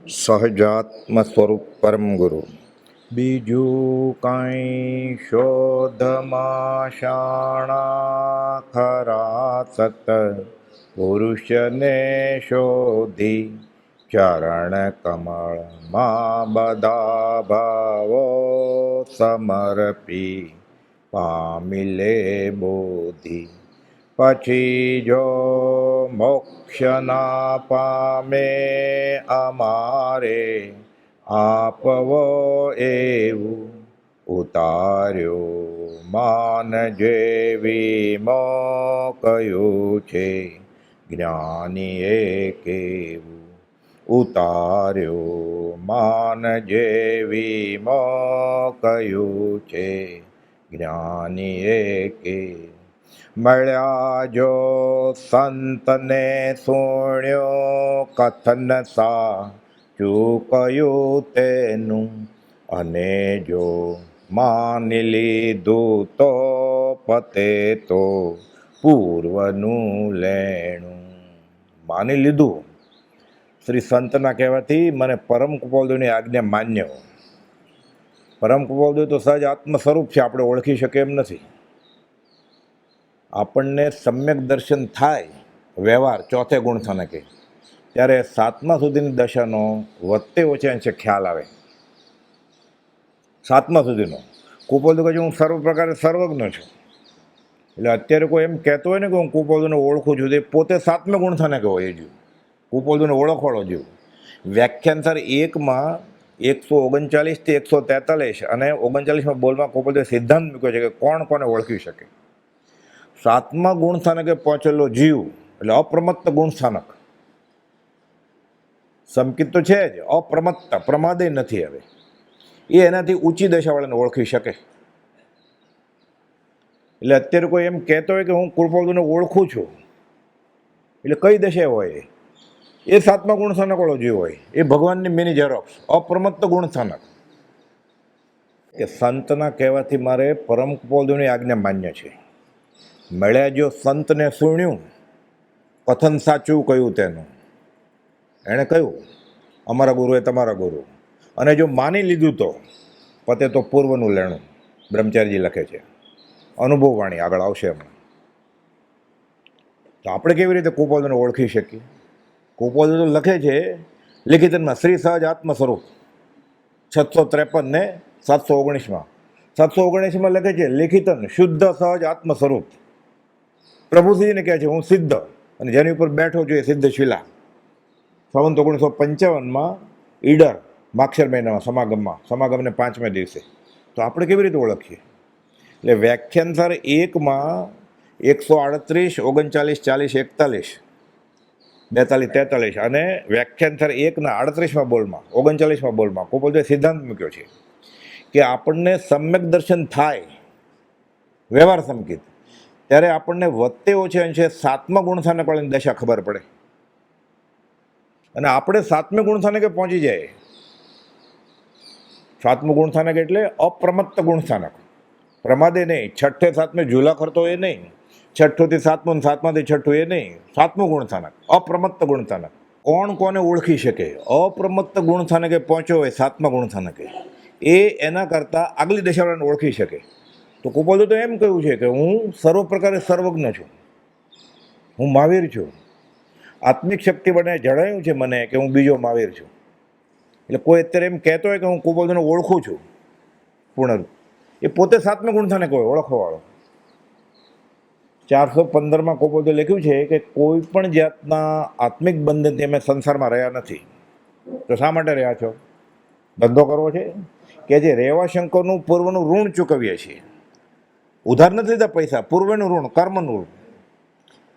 સહજાત્મ સ્વરૂપ પરમ ગુરુ. બીજું કાંઈ શોધમાં શાણા ખરા સત પુરુષને શોધી ચરણ કમળમાં બધા ભાવો સમર્પી પામી લે બોધી. પછી જો મોક્ષ ના પામે અમારે આપવો એવું ઉતાર્યો માન જેવી મો કયું છે જ્ઞાનીએ કેવું. ઉતાર્યો માન જેવી મો કયું છે જ્ઞાનીએ કેવું. મળ્યા જો સંતને સુણ્યો કથન સાચું કયું તેનું, અને જો માની લીધું તો પતે તો પૂર્વનું લેણું. માની લીધું શ્રી સંતના કહેવાથી મને પરમ કૃપાળુની આજ્ઞા માન્ય. પરમ કૃપાળુ તો સહજ આત્મ સ્વરૂપ છે, આપણે ઓળખી શકીએ એમ નથી. આપણને સમ્યક દર્શન થાય વ્યવહાર ચોથે ગુણ સ્થાનકે, ત્યારે સાતમા સુધીની દશાનો વત્તે ઓછે અંશે ખ્યાલ આવે. સાતમા સુધીનો કૃપાળુ કહે છે હું સર્વ પ્રકારે સર્વજ્ઞ છું. એટલે અત્યારે કોઈ એમ કહેતો હોય ને કે હું કૃપાળુને ઓળખું છું, તે પોતે સાતમા ગુણ સ્થાનકે હોય એ જીવ, કૃપાળુને ઓળખવાળો જીવ. વ્યાખ્યાન 1માં 139 થી 143 અને 39માં બોલમાં કૃપાળુએ સિદ્ધાંત મૂક્યો છે કે કોણ કોને ઓળખી શકે. સાતમા ગુણ સ્થાનકે પહોંચેલો જીવ એટલે અપ્રમત્ત ગુણ સ્થાનક. સંકિત તો છે જ, અપ્રમત્ત, પ્રમાદે નથી. હવે એ એનાથી ઊંચી દશાવાળાને ઓળખી શકે. એટલે અત્યારે કોઈ એમ કહેતો હોય કે હું કૃપાળુને ઓળખું છું, એટલે કઈ દશા હોય એ સાતમા ગુણ સ્થાનક વાળો જીવ હોય, એ ભગવાનની મિની ઝેરોક્સ, અપ્રમત્ત ગુણ સ્થાનક. કે સંતના કહેવાથી મારે પરમ કૃપાળુની આજ્ઞા માન્ય છે. મળ્યા જો સંતને સુણ્યું કથન સાચું કયું તેનું, એણે કહ્યું અમારા ગુરુ એ તમારા ગુરુ, અને જો માની લીધું તો પતે તો પૂર્વનું લેણું. બ્રહ્મચારીજી લખે છે, અનુભવ વાણી આગળ આવશે હમણાં. તો આપણે કેવી રીતે કૃપાળુને ઓળખી શકીએ? કૃપાળુ તો લખે છે લિખિતનમાં શ્રી સહજ આત્મ સ્વરૂપ 653 ને 719માં. 719માં લખે છે લિખિતન શુદ્ધ સહજ આત્મ સ્વરૂપ. પ્રભુશ્રીને કહે છે હું સિદ્ધ, અને જેની ઉપર બેઠો છું એ સિદ્ધ શિલા. સંવત 1955માં ઈડર માક્ષર મહિનામાં સમાગમને 5મે દિવસે. તો આપણે કેવી રીતે ઓળખીએ? એટલે વ્યાખ્યાન સર 1માં 138, 39, 40, 41, 42, 43 અને વ્યાખ્યાન સર 1ના 38માં બોલમાં 39માં બોલમાં કૃપાળુએ સિદ્ધાંત મૂક્યો છે કે આપણને સમ્યક દર્શન થાય વ્યવહાર સંકિત, ત્યારે આપણને વત્તે ઓછે અંશે સાતમા ગુણ સ્થાનકવાળાની દશા ખબર પડે. અને આપણે સાતમે ગુણ સ્થાનકે પહોંચી જાય. સાતમું ગુણ સ્થાનક એટલે અપ્રમત્ત ગુણ સ્થાનક, પ્રમાદે નહીં. 6 થી 7 ઝૂલા કરતો એ નહીં, 6 થી 7 અને 7 થી 6 એ નહીં. સાતમું ગુણ સ્થાનક અપ્રમત્ત ગુણ સ્થાનક. કોણ કોને ઓળખી શકે? અપ્રમત્ત ગુણ સ્થાનકે પહોંચ્યો હોય સાતમા ગુણ સ્થાનકે, એ એના કરતાં આગલી દશાવાળાને ઓળખી શકે. તો કૃપાળુ તો એમ કહ્યું છે કે હું સર્વ પ્રકારે સર્વજ્ઞ છું, હું મહાવીર છું. આત્મિક શક્તિ બને જણાયું છે મને કે હું બીજો મહાવીર છું. એટલે કોઈ અત્યારે એમ કહેતો હોય કે હું કૃપાળુને ઓળખું છું પૂર્ણ, એ પોતે સાતમા ગુણ સ્થાનકે હોય ઓળખવાવાળો. 415માં કૃપાળુએ લખ્યું છે કે કોઈ પણ જાતના આત્મિક બંધનથી અમે સંસારમાં રહ્યા નથી. તો શા માટે રહ્યા છો? ધંધો કરવો છે કે જે રેવાશંકરનું પૂર્વનું ઋણ ચૂકવીએ છીએ. ઉધાર નથી લીધા પૈસા, પૂર્વનું ઋણ, કર્મનું ઋણ.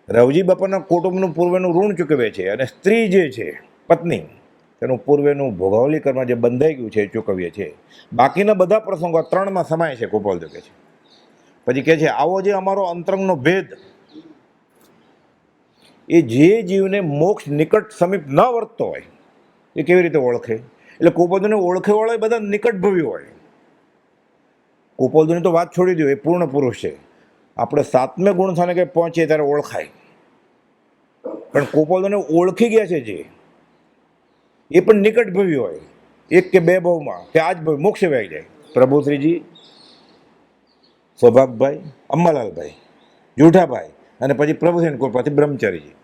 રવજી બાપાના કુટુંબનું પૂર્વનું ઋણ ચૂકવે છે, અને સ્ત્રી જે છે પત્ની, તેનું પૂર્વેનું ભોગવલી કર્મ જે બંધાઈ ગયું છે એ ચૂકવીએ છીએ. બાકીના બધા પ્રસંગો 3માં સમાય છે કૃપાળુ કહે છે. પછી કહે છે આવો જે અમારો અંતરંગનો ભેદ, એ જે જીવને મોક્ષ નિકટ સમીપ ન વર્તતો હોય એ કેવી રીતે ઓળખે? એટલે કૃપાળુને ઓળખેવાળા બધા નિકટભવી હોય. કૃપાળુની તો વાત છોડી દો, એ પૂર્ણ પુરુષ છે. આપણે સાતમે ગુણ સ્થાનકે પહોંચીએ ત્યારે ઓળખાય. પણ કૃપાળુને ઓળખી ગયા છે જે, એ પણ નિકટ ભવી હોય, એક કે બે ભાવમાં કે આજ ભાવ મોક્ષે વહી જાય. પ્રભુશ્રીજી, સૌભાગભાઈ, અંબાલાલભાઈ, જુઠાભાઈ અને પછી પ્રભુશ્રીની કૃપાથી બ્રહ્મચારીજી.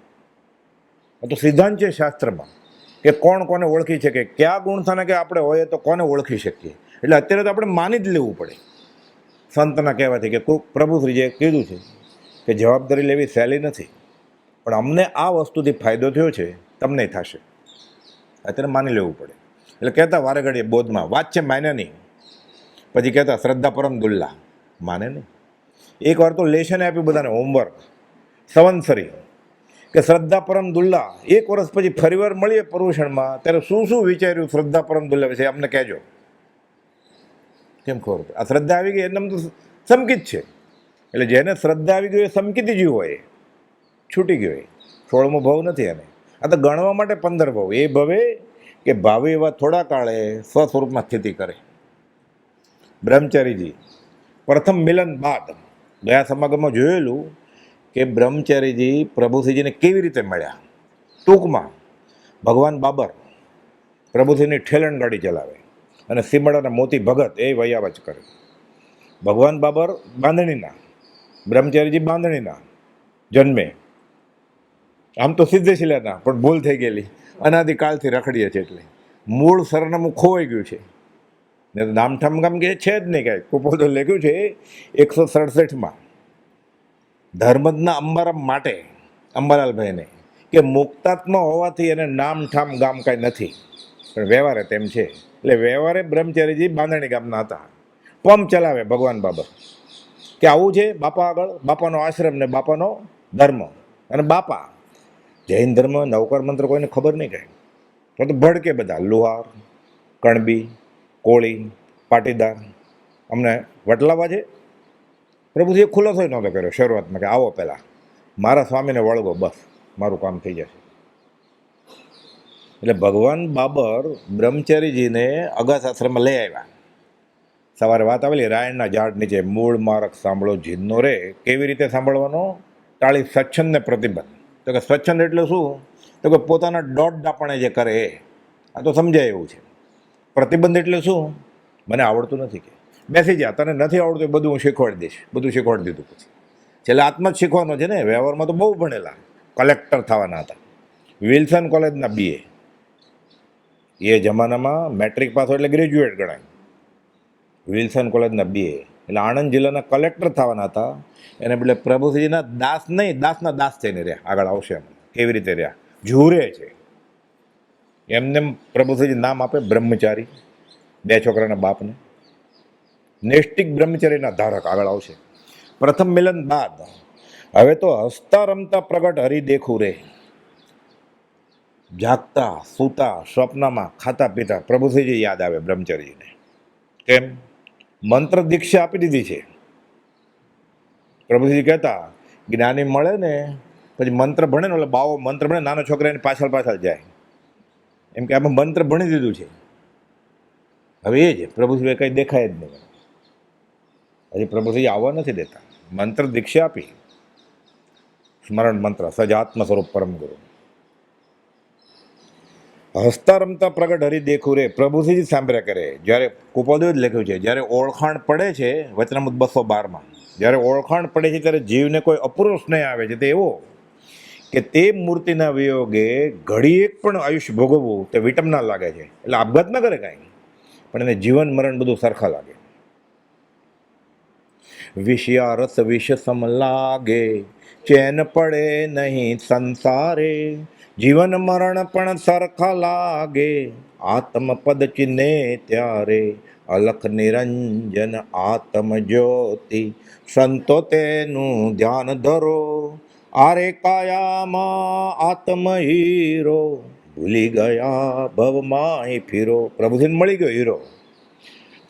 આ તો સિદ્ધાંત છે શાસ્ત્રમાં કે કોણ કોને ઓળખી શકે, કયા ગુણથાને કે આપણે હોઈએ તો કોને ઓળખી શકીએ. એટલે અત્યારે તો આપણે માની જ લેવું પડે સંતના કહેવાથી કે પ્રભુશ્રીજીએ કીધું છે કે જવાબદારી લેવી સહેલી નથી, પણ અમને આ વસ્તુથી ફાયદો થયો છે, તમને થશે. અત્યારે માની લેવું પડે. એટલે કહેતા વારે ઘડીએ બોધમાં વાત છે માને નહીં, પછી કહેતા શ્રદ્ધા પરમ દુલ્લા, માને નહીં. એકવાર તો લેશન આપ્યું બધાને હોમવર્ક સંવત્સરી કે શ્રદ્ધા પરમ દુલ્લા, એક વર્ષ પછી ફરીવાર મળીએ પર્યુષણમાં ત્યારે શું શું વિચાર્યું શ્રદ્ધા પરમ દુલ્લા વિશે અમને કહેજો. કેમ ખબર પડે? આ શ્રદ્ધા આવી ગઈ એમ તો સમકિત છે. એટલે જેને શ્રદ્ધા આવી ગઈ એ સમકીતી જીવ હોય, છૂટી ગયો એ 16મો ભાવ નથી એને. આ તો ગણવા માટે 15 ભાવ. એ ભવે કે ભાવે એવા થોડા કાળે સ્વસ્વરૂપમાં સ્થિતિ કરે. બ્રહ્મચારીજી પ્રથમ મિલન બાદ ગયા સમાગમમાં જોયેલું કે બ્રહ્મચારીજી પ્રભુશ્રીજીને કેવી રીતે મળ્યા. ટૂંકમાં ભગવાન બાબર પ્રભુશ્રીની ઠેલણ ગાડી ચલાવે અને સીમડાના મોતી ભગત એ વયાવચ કરે. ભગવાન બાબર બાંધણીના, બ્રહ્મચારીજી બાંધણીના જન્મે. આમ તો સિદ્ધશિલાના, પણ ભૂલ થઈ ગયેલી, અનાદિકાળથી રખડીએ છે એટલે મૂળ સરનામું ખોવાઈ ગયું છે. ને તો નામઠામ ગામ કે છે જ નહીં કાંઈ. કુપોતો લખ્યું છે 167માં ધર્મજના અંબારામ માટે અંબાલાલભાઈને કે મુક્તાત્મા હોવાથી એને નામઠામ ગામ કાંઈ નથી, પણ વ્યવહારે તેમ છે. એટલે વ્યવહારે બ્રહ્મચારીજી બાંધણી ગામના હતા. પંપ ચલાવે ભગવાન બાબર કે આવું છે બાપા આગળ, બાપાનો આશ્રમ ને બાપાનો ધર્મ. અને બાપા જૈન ધર્મ નવકાર મંત્ર કોઈને ખબર નહીં કાંઈ, તો ભડકે બધા લુહાર, કણબી, કોળી, પાટીદાર અમને વટલાવા છે. પ્રભુજીએ ખુલાસો નહોતો કર્યો શરૂઆતમાં કે આવો પહેલાં મારા સ્વામીને વળગો, બસ મારું કામ થઈ જશે. એટલે ભગવાન બાબર બ્રહ્મચારીજીને અગાસ આશ્રમમાં લઈ આવ્યા. સવારે વાત આવેલી રાયણના ઝાડ નીચે મૂળ મારક સાંભળો જીનનો રે. કેવી રીતે સાંભળવાનો? ટાળી સ્વચ્છંદને પ્રતિબંધ. તો કે સ્વચ્છંદ એટલે શું? તો કે પોતાના દોઢ ડાપણે જે કરે એ. આ તો સમજાય એવું છે. પ્રતિબંધ એટલે શું? મને આવડતું નથી કે બેસી જા, તને નથી આવડતું એ બધું હું શીખવાડી દઈશ. બધું શીખવાડી દીધું પછી છેલ્લે આત્મા જ શીખવાનો છે ને. વ્યવહારમાં તો બહુ ભણેલા, કલેક્ટર થવાના હતા. વિલ્સન કોલેજના BA. એ જમાનામાં મેટ્રિક પાસ હોય એટલે ગ્રેજ્યુએટ ગણાય. વિલ્સન કોલેજના BA એટલે આણંદ જિલ્લાના કલેક્ટર થવાના હતા. એને બદલે પ્રભુશ્રીજીના દાસ નહીં, દાસના દાસ થઈને રહ્યા. આગળ આવશે એમ કેવી રીતે રહ્યા. ઝૂરે છે એમને પ્રભુશ્રીજી નામ આપે બ્રહ્મચારી, 2 છોકરાના બાપને. નૈષ્ટિક બ્રહ્મચર્યના ધારક આગળ આવશે. પ્રથમ મિલન બાદ હવે તો હસતા રમતા પ્રગટ હરી દેખું રે. જાગતા, સૂતા, સ્વપ્નમાં, ખાતા પીતા પ્રભુશ્રીજી યાદ આવે બ્રહ્મચર્યને. કેમ? મંત્ર દીક્ષા આપી દીધી છે. પ્રભુશ્રી કહેતા જ્ઞાની મળે ને પછી મંત્ર ભણે ને, એટલે બાવો મંત્ર ભણે, નાનો છોકરા એની પાછળ પાછળ જાય. એમ કે આપણે મંત્ર ભણી દીધું છે. હવે એ જ પ્રભુશ્રી કંઈ દેખાય જ નહીં. હજી પ્રભુશ્રી આવવા નથી દેતા. મંત્ર દીક્ષા આપી, સ્મરણ મંત્ર સજાત્મ સ્વરૂપ પરમ ગુરુ. હસતા રમતા પ્રગટ હરી દેખું રે. પ્રભુશ્રીજી સાંભળ્યા કરે. જ્યારે કુપોદે જ લખ્યું છે, જ્યારે ઓળખાણ પડે છે વચનામૃત 212માં, જ્યારે ઓળખાણ પડે છે ત્યારે જીવને કોઈ અપૂર્વ સ્નેહ આવે છે. તે એવો કે તે મૂર્તિના વિયોગે ઘડી એક પણ આયુષ્ય ભોગવવું તે વિટમ ના લાગે છે. એટલે આપઘાત ના કરે કાંઈ, પણ એને જીવન મરણ બધું સરખા લાગે. વિષયા રસ વિષ સમ લાગે, ચેન પડે નહીં સંસારે, જીવન મરણ પણ સરખા લાગે, આત્મપદ ચિહ્ને ત્યારે, અલખ નિરંજન આત્મ જ્યોતિ, સંતો તેનું ધ્યાન ધરો, આરે કાયામાં આત્મ હીરો, ભૂલી ગયા ભવમાં ફીરો. પ્રભુજીને મળી ગયો હીરો.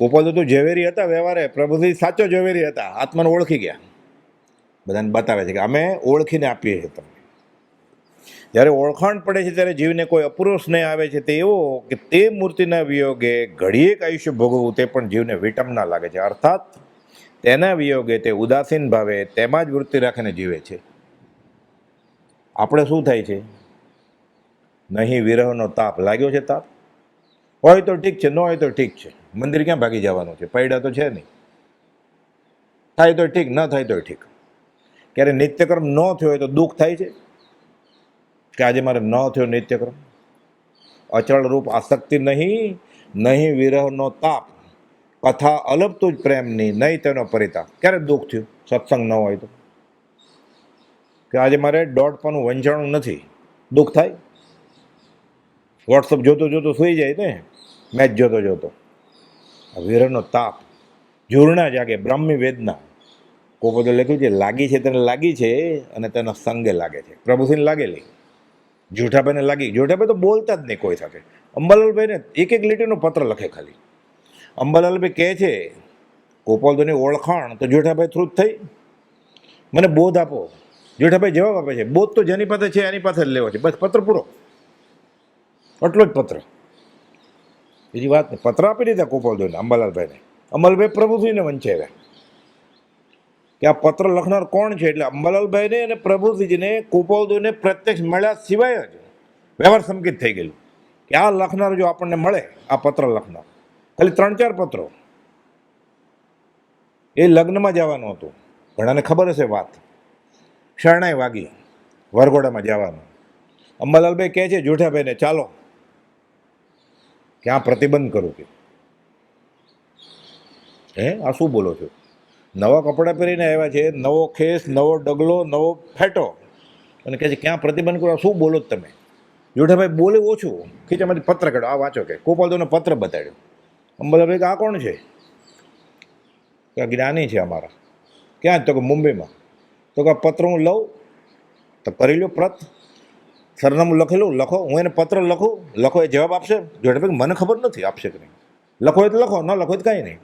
ગોપાલ તો ઝવેરી હતા વ્યવહારે, પ્રભુજી સાચો ઝવેરી હતા. આત્માને ઓળખી ગયા. બધાને બતાવે છે કે અમે ઓળખીને આપીએ છીએ તમને. જ્યારે ઓળખાણ પડે છે ત્યારે જીવને કોઈ અપૂર્વ સ્નેહ આવે છે. તે એવો કે તે મૂર્તિના વિયોગે ઘડીએ એક આયુષ્ય ભોગવવું તે પણ જીવને વિટમ ના લાગે છે. અર્થાત તેના વિયોગે તે ઉદાસીન ભાવે તેમાં જ વૃત્તિ રાખીને જીવે છે. આપણે શું થાય છે? નહીં વિરહનો તાપ. લાગ્યો છે તાપ? હોય તો ઠીક છે, ન હોય તો ઠીક છે. મંદિર ક્યાં ભાગી જવાનું છે? પૈડા તો છે નહીં. થાય તો ઠીક, ન થાય તો ઠીક. ક્યારે નિત્યક્રમ ન થયો હોય તો દુઃખ થાય છે કે આજે મારે ન થયો નિત્યક્રમ? અચળ રૂપ આસક્તિ નહીં, નહીં વિરહનો તાપ. કથા અલપતું જ પ્રેમની, નહીં તેનો પરિતાપ. ક્યારે દુઃખ થયું સત્સંગ ન હોય તો? કે આજે મારે દોઢપાનું વંચાણું નથી, દુઃખ થાય? વોટ્સઅપ જોતો જોતો સૂઈ જાય ને, મેચ જોતો જોતો. વિરહનો તાપ, ઝૂરણા જાગે, બ્રાહ્મી વેદના. કોઈ બધું લખ્યું છે, લાગી છે તેને લાગી છે અને તેના સંગે લાગે છે. પ્રભુસિંહ લાગેલી, જૂઠાભાઈને લાગી. જૂઠાભાઈ તો બોલતા જ નહીં કોઈ સાથે. અંબાલાલભાઈને એક એક લીટીનો પત્ર લખે ખાલી. અંબાલાલભાઈ કહે છે ગોપાલભાઈની ઓળખાણ તો જેઠાભાઈ થ્રુ જ થઈ. મને બોધ આપો. જેઠાભાઈ જવાબ આપે છે, બોધ તો જેની પાસે છે એની પાસે જ લેવો છે. બસ પત્ર પૂરો, આટલો જ પત્ર, બીજી વાત નહીં. પત્ર આપી દીધા ગોપાલભાઈને, અંબાલાલભાઈને. અંબાલાલભાઈ પ્રભુસિંહને વંચાવ્યા કે આ પત્ર લખનાર કોણ છે. એટલે અંબાલાલભાઈને અને પ્રભુસિંહજીને ગોપાલભાઈને પ્રત્યક્ષ મળ્યા સિવાય જ વ્યવહાર સંકેત થઈ ગયેલું કે આ લખનાર જો આપણને મળે, આ પત્ર લખનાર. ખાલી 3-4 પત્રો. એ લગ્નમાં જવાનું હતું, ઘણાને ખબર હશે વાત. શરણાઈ વાગી, વરઘોડામાં જવાનું. અંબાલાલભાઈ કહે છે જેઠાભાઈને, ચાલો ક્યાં પ્રતિબંધ કરું કે હે આ શું બોલો છો? નવા કપડાં પહેરીને આવ્યા છે, નવો ખેસ, નવો ડગલો, નવો ફેટો, અને કહે છે ક્યાં પ્રતિબંધ કરો? શું બોલો જ તમે? જેઠાભાઈ બોલે ઓછું, ખીચામાંથી પત્ર કાઢો, આ વાંચો કે. ગોપાલભાઈનો પત્ર બતાડ્યો. અંબાલાલભાઈ આ કોણ છે? કે જ્ઞાની છે અમારા. ક્યાં? તો કે મુંબઈમાં. તો કે પત્ર હું લઉં તો કરી લો પ્રત, સરનામું લખેલું, લખો. હું એને પત્ર લખું, લખો એ જવાબ આપશે? જેઠાભાઈ મને ખબર નથી આપશે કે નહીં. લખો એ તો લખો, ન લખો તો કાંઈ નહીં.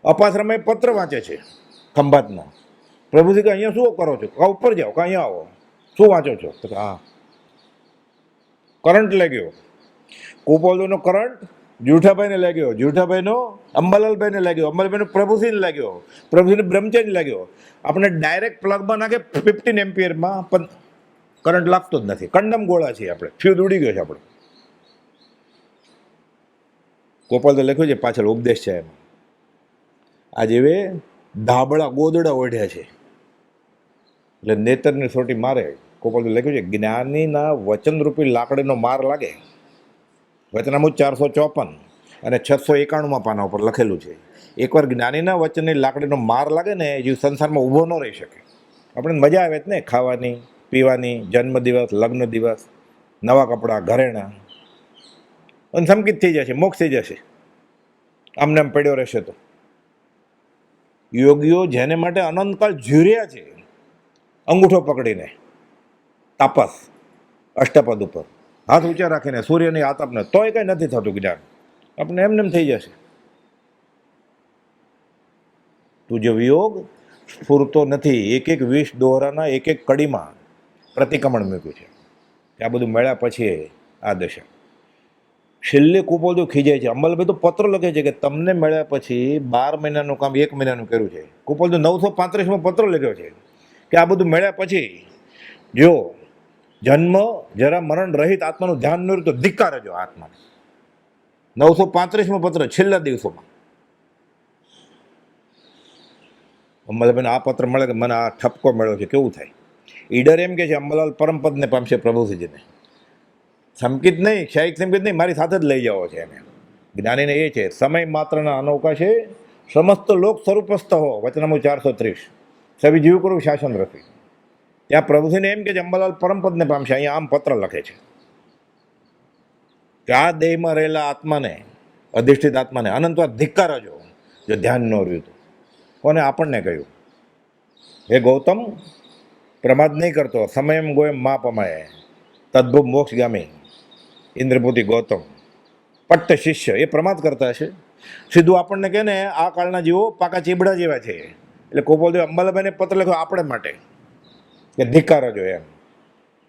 અપાશ્રમે પત્ર વાંચે છે ખંભાતના. પ્રભુજી કે અહીંયા શું કરો છો? કા ઉપર જાઓ, કા અહીંયા આવો, શું વાંચો છો? તો હા કરંટ લાગ્યો. ગોપાલભાઈનો કરંટ જેઠાભાઈને લાગ્યો, જેઠાભાઈનો અંબાલાલભાઈને લાગ્યો, અંબાલાલભાઈનો પ્રભુસિંહને લાગ્યો, પ્રભુસિંહને બ્રહ્મચારી લાગ્યો. આપણે ડાયરેક્ટ પ્લગમાં નાખે 15 એમ્પિયરમાં પણ કરંટ લાગતો જ નથી. કંડમ ગોળા છીએ આપણે, ફ્યુઝ ઉડી ગયો છે આપણો. ગોપાલ તો લખ્યું છે પાછળ ઉપદેશ છે એમાં. આ જેવે ધાબળા ગોદડા ઓઢ્યા છે એટલે નેતરની સોટી મારે. ગોપાલ તો લખ્યું છે જ્ઞાનીના વચનરૂપી લાકડીનો માર લાગે. વચનામૃત 454 અને 691 પાના ઉપર લખેલું છે. એકવાર જ્ઞાનીના વચનની લાકડીનો માર લાગે ને, એ જીવ સંસારમાં ઊભો ન રહી શકે. આપણે મજા આવે જ ને, ખાવાની, પીવાની, જન્મદિવસ, લગ્ન દિવસ, નવા કપડાં, ઘરેણાં, અને સંકિત થઈ જશે, મોક્ષ થઈ જશે આમને આમ પડ્યો રહેશે તો. યોગીઓ જેને માટે અનંતકાળ ઝૂર્યા છે અંગૂઠો પકડીને, તાપસ અષ્ટપદ ઉપર હાથ ઊંચા રાખીને, સૂર્યની આતપને, તોય કંઈ નથી થતું જ્ઞાન. આપણે એમને એમ થઈ જશે. તુજો વિયોગ સ્ફૂરતો નથી. એક એક વિષ દોહરાના એક એક કડીમાં પ્રતિક્રમણ મૂક્યું છે કે આ બધું મળ્યા પછી આ દશા. છેલ્લે કુપોદો ખીજાય છે. અંબાલાલભાઈ તો પત્ર લખે છે કે તમને મળ્યા પછી 12 મહિનાનું કામ 1 મહિનાનું કર્યું છે. કુપોદો 935માં પત્ર લખ્યો છે કે આ બધું મળ્યા પછી જો જન્મ જરા મરણ રહિત આત્માનું ધ્યાન ન રહ્યું તો ધિક્કાર જો આત્માને. 935માં પત્ર છેલ્લા દિવસોમાં. અંબાલાલભાઈને આ પત્ર મળે કે મને આ ઠપકો મળ્યો છે, કેવું થાય? ઈડર એમ કે છે અંબાલાલ પરમપદને પામશે પ્રભુસિંહજીને. સંકિત નહીં, ક્ષયિક સંકિત નહીં, મારી સાથે જ લઈ જવો છે એને. જ્ઞાનીને એ છે સમય માત્રના અનૌકાશે સમસ્ત લોક સ્વરૂપસ્થ હો. વચનામૃત 430 સભી જીવ કરું શાસન રખી. ત્યાં પ્રભુસિંહને એમ કે છે અંબાલાલ પરમપદને પામશે. અહીંયા આમ પત્ર લખે છે કે આ દેહમાં રહેલા આત્માને, અધિષ્ઠિત આત્માને અનંતવાર ધિક્કાર જો ધ્યાન ન રહ્યું તો. કોને? આપણને કહ્યું, હે ગૌતમ, પ્રમાદ નહીં કરતો, સમયમ ગોયમ મા પમાય, તદ્ભુવ મોક્ષગામી ઇન્દ્રપુતિ ગૌતમ. પટ્ટ શિષ્ય એ પ્રમાદ કરતા હશે. સીધું આપણને કહે ને આ કાળના જીવો પાકા ચીબડા જેવા છે. એટલે ગોપાલદેવ અંબાલાલભાઈને પત્ર લખ્યો આપણે માટે કે ધિક્કાર જો એમ.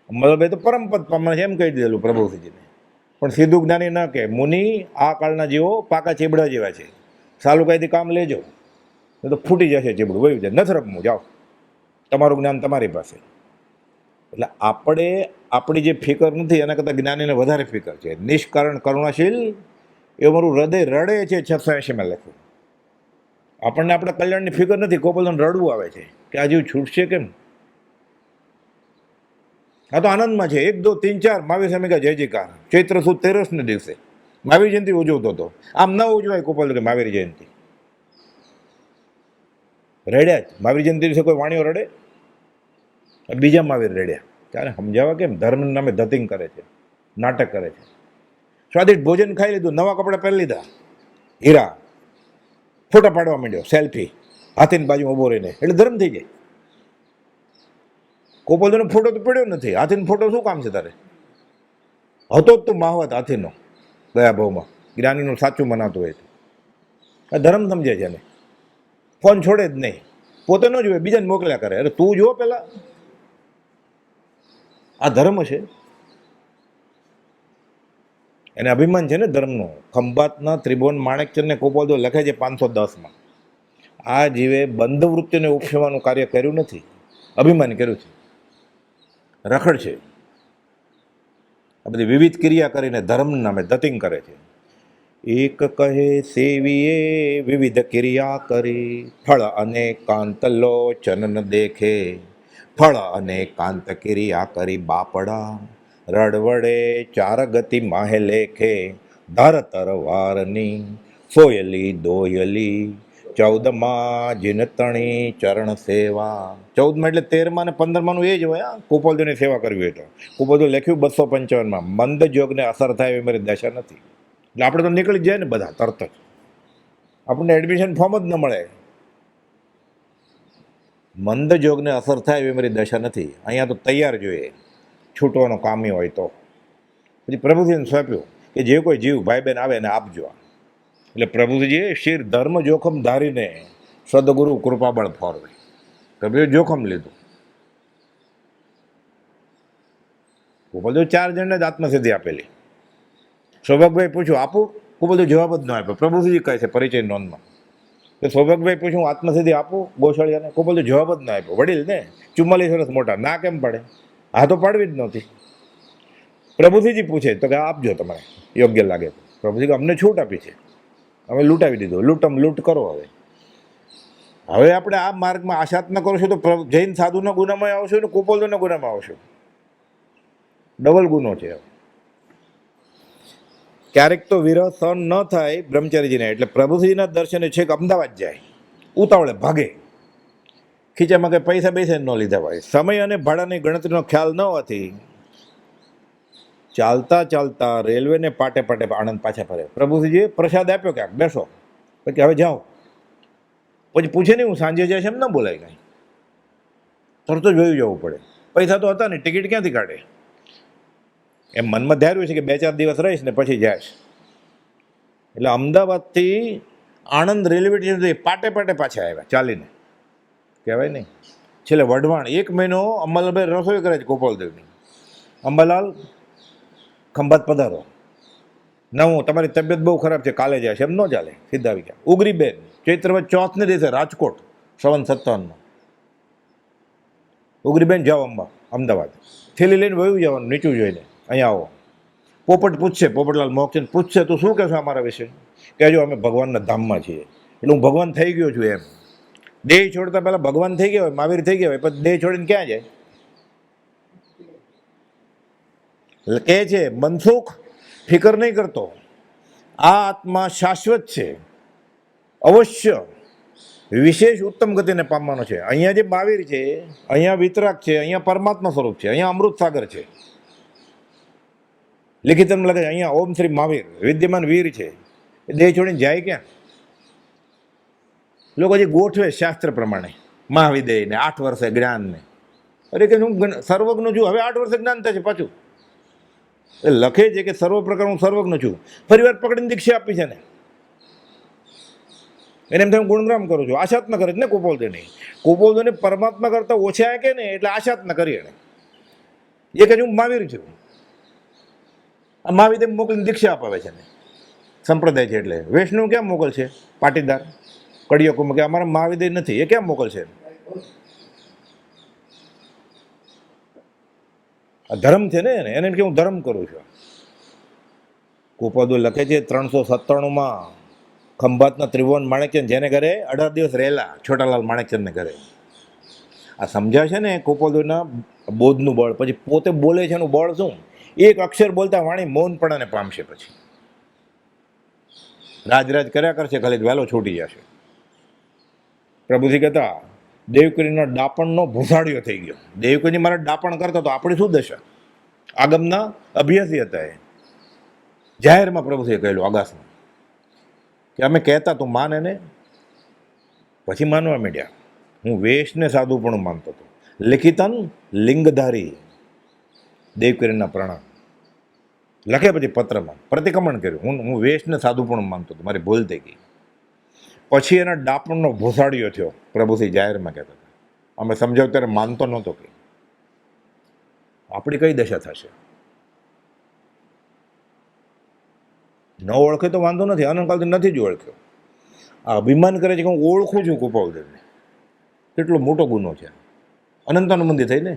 અંબાલાલભાઈ તો પરમપદ પામવા છે એમ કહી દીધેલું પ્રભુસિંહજીને. પણ સીધું જ્ઞાની ન કે મુનિ આ કાળના જીવો પાકા ચીબડા જેવા છે, સાલું કાંઈથી કામ લેજો, એ તો ફૂટી જશે ચીબડું, વયું જાય, નથી રમવું, જાઓ, તમારું જ્ઞાન તમારી પાસે. એટલે આપણે આપણી જે ફિકર નથી એના કરતાં જ્ઞાનીને વધારે ફિકર છે. નિષ્કારણ કરુણાશીલ એ મારું હૃદય રડે છે 680 લખ્યું. આપણને આપણા કલ્યાણની ફિકર નથી. કોપલને રડવું આવે છે કે આ જીવ છૂટશે કેમ. આ તો આનંદમાં છે. 1 2 3 4 મહાવીર સ્વામી કા જય જયકાર. ચૈત્ર સુદ 13ને દિવસે મહાવીર જયંતિ ઉજવતો હતો. આમ ન ઉજવાય કોપલ કે મહાવીર જયંતિ. રડ્યા જ. મહાવીર જયંતિ દિવસે કોઈ વાણીઓ રડે? બીજા મહાવીર રડ્યા. ત્યારે સમજાવવા કેમ? ધર્મના નામે ધતિંગ કરે છે, નાટક કરે છે. સ્વાદિષ્ટ ભોજન ખાઈ લીધું, નવા કપડાં પહેરી લીધા, હીરા, ફોટા પાડવા માંડ્યો, સેલ્ફી, હાથીની બાજુ ઊભો રહીને, એટલે ધર્મ થઈ જાય. કોપલનો ફોટો તો પડ્યો નથી. હાથીનો ફોટો શું કામ છે તારે? હતો જ તું માહવત હાથીનો ગયા ભાવમાં, જ્ઞાનીનું સાચું મનાતું હોય. આ ધર્મ સમજે છે ને. ફોન છોડે જ નહીં. પોતે ન જોવે, બીજાને મોકલ્યા કરે. અરે તું જો પેલા. આ ધર્મ છે. એને અભિમાન છે ને ધર્મનું. ખંભાતના ત્રિભુવન માણેકચંદને કોપોદો લખે છે 510માં. આ જીવે બંધ વૃત્તિને ઉપસવાનું કાર્ય કર્યું નથી, અભિમાન કર્યું છે, રખડ છે. આ બધી વિવિધ ક્રિયા કરીને ધર્મ નામે ધતિંગ કરે છે. એક કહે સેવીએ વિવિધ ક્રિયા કરી, ફળ અને કાંત લોચન ન દેખે, ફળ અને કાંત ક્રિયા કરી બાપડા, રડવડે 4 ગતિ માહે લેખે, ધર તરવારની સોયલી દોયલી, 14માં જીનતણી ચરણ સેવા. 14માં એટલે 13માં ને 15માં એ જ હોય. કુપોલદેવની સેવા કરવી હોય તો. કુપોલદેવ લખ્યું 255માં, મંદ જોગને અસર થાય એવી મારી દશા નથી. એટલે આપણે તો નીકળી જાય ને બધા તરત જ. આપણને એડમિશન ફોર્મ જ ન મળે. મંદ જોગને અસર થાય એવી મારી દશા નથી. અહીંયા તો તૈયાર જોઈએ, છૂટવાનો કામી હોય તો. પછી પ્રભુજીને સોંપ્યું કે જે કોઈ જીવ ભાઈ બહેન આવે એને આપજો. એટલે પ્રભુજીએ શિર ધર્મ જોખમ ધારીને સદગુરુ કૃપાબળ ફોરવે. પ્રભુએ જોખમ લીધું. કુપોલદેવ 4 જણને જ આત્મસિદ્ધિ આપેલી. સૌભાગભાઈ પૂછ્યું આપું? કુપોલદેવ જવાબ જ ન આપ્યો. પ્રભુજી કહે છે પરિચય નોંધમાં કે સૌભાગભાઈ પૂછ્યું આત્મસિદ્ધિ આપું ગોશાળિયાને? કુપોલદેવ જવાબ જ ન આપ્યો. વડીલ ને 44 વર્ષ મોટા, ના કેમ પડે? હા તો પાડવી જ નહોતી. પ્રભુજી પૂછે તો કે આપજો તમારે યોગ્ય લાગે. પ્રભુજી અમને છૂટ આપી છે, અમે લૂંટાવી દીધું. લૂંટ કરો. હવે આપણે આ માર્ગમાં આશાત ન કરશો તો જૈન સાધુના ગુનામાં આવશો ને કુપોલદેવના ગુનામાં આવશો. ડબલ ગુનો છે. ક્યારેક તો વિરહ સહન ન થાય બ્રહ્મચારીજીને, એટલે પ્રભુજીના દર્શને છેક અમદાવાદ જાય. ઉતાવળે ભાગે. ખીચામાં કંઈ પૈસા બેસે ન લીધા હોય. સમય અને ભાડાની ગણતરીનો ખ્યાલ ન હોવાથી ચાલતા ચાલતા રેલવેને પાટે પાટે આણંદ પાછા ફરે. પ્રભુજીએ પ્રસાદ આપ્યો ક્યાંક બેસો, પછી હવે જાઓ. પછી પૂછે નહીં હું સાંજે જાય છે એમ ન બોલાય કાંઈ. તરત જ વયું જવું પડે. પૈસા તો હતા નહીં, ટિકિટ ક્યાંથી કાઢે? એમ મનમાં ધાર્યું છે કે 2-4 દિવસ રહીશ ને પછી જાય. એટલે અમદાવાદથી આણંદ રેલવે સ્ટેશન પાટે પાટે પાછા આવ્યા ચાલીને. કહેવાય નહીં. છેલ્લે વઢવાણ 1 મહિનો અંબાલાલભાઈ રસોઈ કરે છે કોપોલદેવની. અંબાલાલ ખંભાત પધારો. ના હું તમારી તબિયત બહુ ખરાબ છે, કાલે જાય છે, એમ ન ચાલે. સીધા આવી ગયા. ઉગરીબેન ચૈત્રવદ ચોથને દિવસે રાજકોટ 57 ઉગરીબેન જાઓ અમદાવાદ. થેલી લઈને વયું જવાનું નીચું જોઈને, અહીંયા આવો. પોપટ પૂછશે, પોપટલાલ મોહકચંદ પૂછશે તો શું કહેશો અમારા વિશે? કહેજો અમે ભગવાનના ધામમાં છીએ. એટલે હું ભગવાન થઈ ગયો છું એમ. દેહ છોડતા પહેલાં ભગવાન થઈ ગયા હોય, મહાવીર થઈ ગયા હોય, પછી દેહ છોડીને ક્યાં જાય? એટલે કહે છે મનસુખ ફિકર નહીં કરતો, આ આત્મા શાશ્વત છે, અવશ્ય વિશેષ ઉત્તમ ગતિને પામવાનો છે. અહીંયા જે મહાવીર છે, અહીંયા વિતરાગ છે, અહીંયા પરમાત્મા સ્વરૂપ છે, અહીંયા અમૃત સાગર છે. લિખિતમાં લખે છે અહીંયા ઓમ શ્રી મહાવીર વિદ્યમાન વીર છે. એ દેહ છોડીને જાય ક્યાં? લોકો જે ગોઠવે શાસ્ત્ર પ્રમાણે મહાવિદેયને 8 વર્ષે જ્ઞાનને. અરે કે હું સર્વજ્ઞ છું, હવે 8 વર્ષે જ્ઞાન થશે પાછું. એ લખે છે કે સર્વ પ્રકાર હું સર્વજ્ઞ છું. ફરી વાર પકડીને દીક્ષા આપી છે ને. એને એમ હું ગુણગ્રામ કરું છું. આશાત ન કરે છે ને કુપોલદેવની. કુપોલદેવને પરમાત્મા કરતા ઓછા કે ને એટલે આશાત ન કરી એને. એ કહે હું મહાવીર છું. આ મહાવીર મોકલીને દીક્ષા અપાવે છે ને. સંપ્રદાય છે એટલે. વૈષ્ણવ કેમ મોકલશે? પાટીદાર કડિયાકુમાં કે અમારા મહાવિદ્ય નથી, એ કેમ મોકલશે? આ ધર્મ છે ને એને કે હું ધર્મ કરું છું. કુપોદુ લખે છે 397માં ખંભાતના ત્રિભુવન માણેકચંદ જેને ઘરે 18 દિવસ રહેલા છોટાલાલ માણેકચંદને ઘરે. આ સમજાય છે ને કુપોદુના બોધનું બળ. પછી પોતે બોલે છે એનું બળ શું? એક અક્ષર બોલતા વાણી મૌનપણાને પામશે. પછી રાજ કર્યા કરશે, ખાલી વહેલો છૂટી જશે. પ્રભુજી કહેતા દેવકીના ડાપણનો ભૂસાડિયો થઈ ગયો. દેવકીજી મારા ડાપણ કરતા તો આપણી શું દશા? આગમના અભ્યાસી હતા એ. જાહેરમાં પ્રભુજીએ કહેલું આગાસમાં કે અમે કહેતા તું માને ને. પછી માનવા માંડ્યા. હું વેશને સાધુપણું માનતો હતો. લિખિતન લિંગધારી દેવકીના પ્રણામ લખે. પછી પત્રમાં પ્રતિક્રમણ કર્યું. હું વેશને સાધુપણું માનતો હતો, મારી ભૂલ થઈ ગઈ. પછી એના ડાપણનો ભૂસાડિયો થયો. પ્રભુજી જાહેરમાં કહેતા હતા. અમે સમજાવ ત્યારે માનતો નહોતો. કે આપણી કઈ દશા થશે? ન ઓળખે તો વાંધો નથી, અનંતકાલથી નથી જ ઓળખ્યો. આ અભિમાન કરે છે કે હું ઓળખું છું કુપાવદેવને. કેટલો મોટો ગુનો છે. અનંતાનું મંદિર થઈ ને.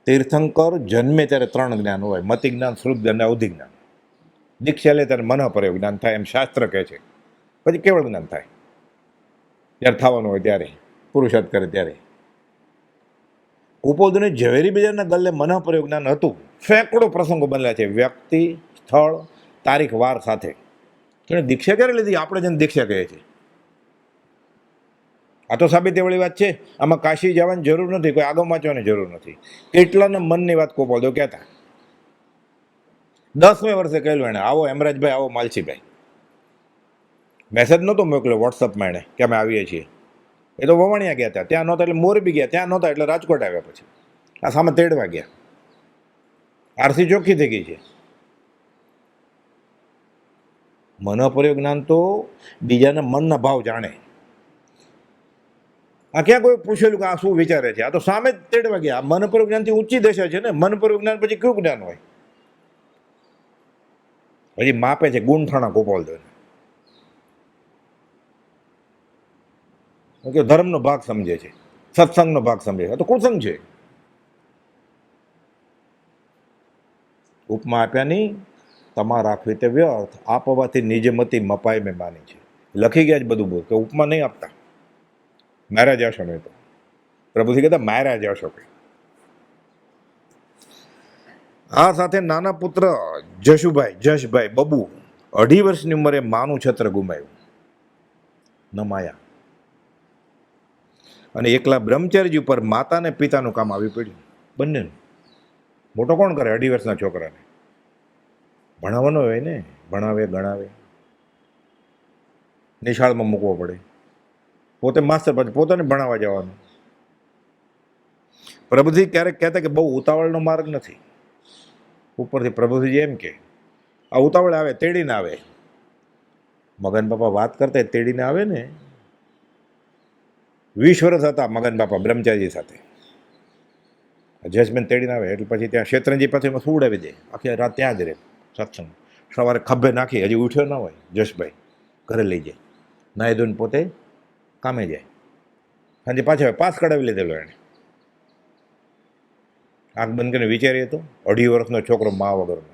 તીર્થંકર જન્મે ત્યારે 3 જ્ઞાન હોય: મતિ જ્ઞાન, શ્રુત જ્ઞાન, અવધિ જ્ઞાન. દીક્ષા લે ત્યારે મનઃપર્યો જ્ઞાન થાય, એમ શાસ્ત્ર કહે છે. પછી કેવળ જ્ઞાન થાય જ્યારે થવાનું હોય ત્યારે, પુરુષાર્થ કરે ત્યારે. કુપોદને ઝવેરી બજારના ગલ્લે મનઃપર્યો જ્ઞાન હતું. સેંકડો પ્રસંગો બનેલા છે, વ્યક્તિ, સ્થળ, તારીખ, વાર સાથે. એને દીક્ષા ક્યારે લીધી? આપણે જેને દીક્ષા કહે છે. આ તો સાબિતીવાળી વાત છે. આમાં કાશી જવાની જરૂર નથી, કોઈ આગમ વાંચવાની જરૂર નથી. કેટલાના મનની વાત કુપોદો કહેતા. 10મે વર્ષે કહેલું એણે, આવો હેમરાજભાઈ, આવો માલસીભાઈ. મેસેજ નહોતો મોકલ્યો વોટ્સઅપમાં એણે કે અમે આવીએ છીએ. એ તો વવાણિયા ગયા હતા, ત્યાં નહોતા એટલે મોરબી ગયા, ત્યાં નહોતા એટલે રાજકોટ આવ્યા. પછી આ સામે તેડવા ગયા. આરસી ચોખ્ખી થઈ ગઈ છે. મનઃપર્યો જ્ઞાન તો બીજાના મનના ભાવ જાણે. આ ક્યાં કોઈ પૂછેલું કે આ શું વિચારે છે? આ તો સામે જ તેડવા ગયા. મનઃપર્યો જ્ઞાનથી ઊંચી દશા છે ને. મનઃપર્યો જ્ઞાન પછી કયું જ્ઞાન હોય? પછી માપે છે ગુણથાણા ગોપાલદેવ. ધર્મનો ભાગ સમજે છે, સત્સંગનો ભાગ સમજે છે. તો કુસંગ છે. ઉપમા આપ્યાની તમા રાખવી તે વ્યર્થ, આપવાથી નિજમતી મપાય મેં માની છે. લખી ગયા જ બધું બોલ કે ઉપમા નહીં આપતા. માર્યા જશો નહીં તો. પ્રભુજી કહેતા માર્યા જશો. કે આ સાથે નાના પુત્ર જશભાઈ બબુ 2.5 વર્ષની ઉંમરે માનું છત્ર ગુમાયું. ન માયા. અને એકલા બ્રહ્મચર્ય ઉપર માતાને પિતાનું કામ આવી પડ્યું. બંનેનું. મોટો કોણ કરે? 2.5 વર્ષના છોકરાને ભણાવવાનો હોય ને. ભણાવે, ગણાવે, નિશાળમાં મૂકવો પડે. પોતે માસ્ટર, પછી પોતાને ભણાવવા જવાનું. પ્રભુજી ક્યારેક કહેતા કે બહુ ઉતાવળનો માર્ગ નથી. ઉપરથી પ્રભુજી એમ કે આ ઉતાવળ આવે, તેડીને આવે. મગન બાપા વાત કરતા તેડીને આવે ને. 20 વર્ષ હતા મગન બાપા બ્રહ્મચારી સાથે. જજમેન્ટ તેડીને આવે એટલે પછી ત્યાં શેત્રંજી પાસે એમાં સુવડાવી દે. આખી રાત ત્યાં જ રહે સત્સંગ. સવારે ખભે નાખી, હજી ઉઠ્યો ના હોય જશભાઈ, ઘરે લઈ જાય. નાહી ધોઈને પોતે કામે જાય. સાંજે પાછા પાસ કઢાવી લીધેલો એણે. આંખ બંધ કરીને વિચારીએ તો 2.5 વર્ષનો છોકરો મા વગરનો.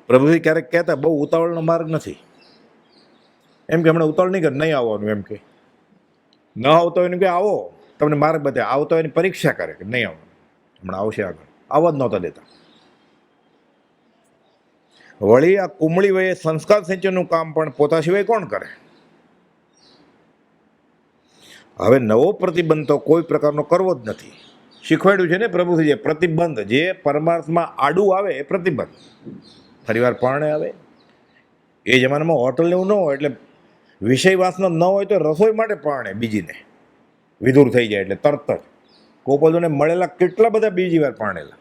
પ્રભુજી ક્યારેક કહેતા બહુ ઉતાવળનો માર્ગ નથી. એમ કે હમણાં ઉતાવળ નહીં કરે, નહીં આવવાનું. એમ કે ન આવતો હોય ને કે આવો, તમને માર્ગ બતાવે. આવતો હોય એની પરીક્ષા કરે કે નહીં આવવાનું, હમણાં આવશે આગળ. આવવા જ નહોતા દેતા. વળી આ કુમળી વયે સંસ્કાર સિંચનનું કામ પણ પોતા સિવાય કોણ કરે? હવે નવો પ્રતિબંધ તો કોઈ પ્રકારનો કરવો જ નથી. શીખવાડ્યું છે ને પ્રભુજી, જે પ્રતિબંધ જે પરમાર્થમાં આડું આવે એ પ્રતિબંધ. ફરીવાર પરણે આવે. એ જમાનામાં હોટલ એવું ન હોય એટલે વિષય વાસના ન હોય તો રસોઈ માટે પરણે બીજીને વિધુર થઈ જાય એટલે તરત જ. ગોપાલજીને મળેલા કેટલા બધા બીજી વાર પરણેલા.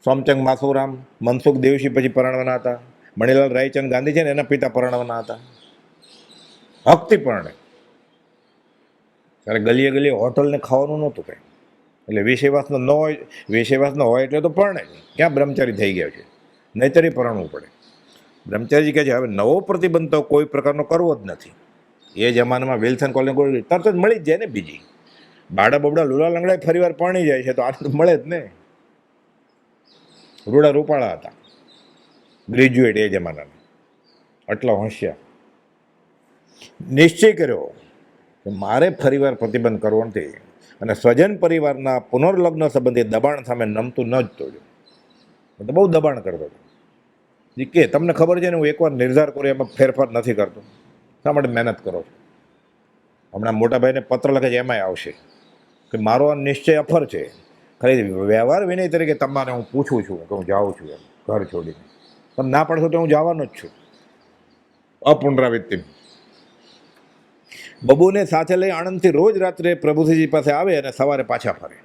સોમચંદ માસુરામ, મનસુખ દેવશી પછી પરણવાના હતા. મણિલાલ રાયચંદ ગાંધી છે ને એના પિતા પરણવાના હતા. હકથી પરણે. ત્યારે ગલીએ ગલીએ હોટલને ખાવાનું નહોતું કંઈ. એટલે વિષયવાસનો ન હોય, વિષયવાસનો હોય એટલે તો પરણે. ક્યાં બ્રહ્મચારી થઈ ગયા છે? નહીંતર પરણવું પડે. બ્રહ્મચારીજી કહે છે હવે નવો પ્રતિબંધ તો કોઈ પ્રકારનો કરવો જ નથી. એ જમાનામાં વિલ્સન કોલોની ગોળી તરત જ મળી જ જાય ને. બીજી બાડા બબડા લુલા લંગડા ફરી વાર પરણી જાય છે તો આ તો મળે જ ને. રૂડા રૂપાળા હતા, ગ્રેજ્યુએટ એ જમાનાના, આટલા હોશિયાર. નિશ્ચય કર્યો કે મારે ફરીવાર પ્રતિબંધ કરવો નથી અને સ્વજન પરિવારના પુનર્લગ્ન સંબંધી દબાણ સામે નમતું ન જ તોડ્યું. તો બહુ દબાણ કરતો હતો. કે તમને ખબર છે ને હું એકવાર નિર્ધાર કરું એમાં ફેરફાર નથી કરતો, શા માટે મહેનત કરો છો? હમણાં મોટા ભાઈને પત્ર લખે છે એમાંય આવશે કે મારો આ નિશ્ચય અફર છે. ખાલી વ્યવહાર વિનય તરીકે તમારે હું પૂછું છું કે હું જાઉં છું એમ ઘર છોડીને. તમે ના પડશો તો હું જવાનો જ છું. અપુનરાવૃત્તિ. બબુને સાથે લઈ આણંદથી રોજ રાત્રે પ્રભુસિંહજી પાસે આવે અને સવારે પાછા ફરે.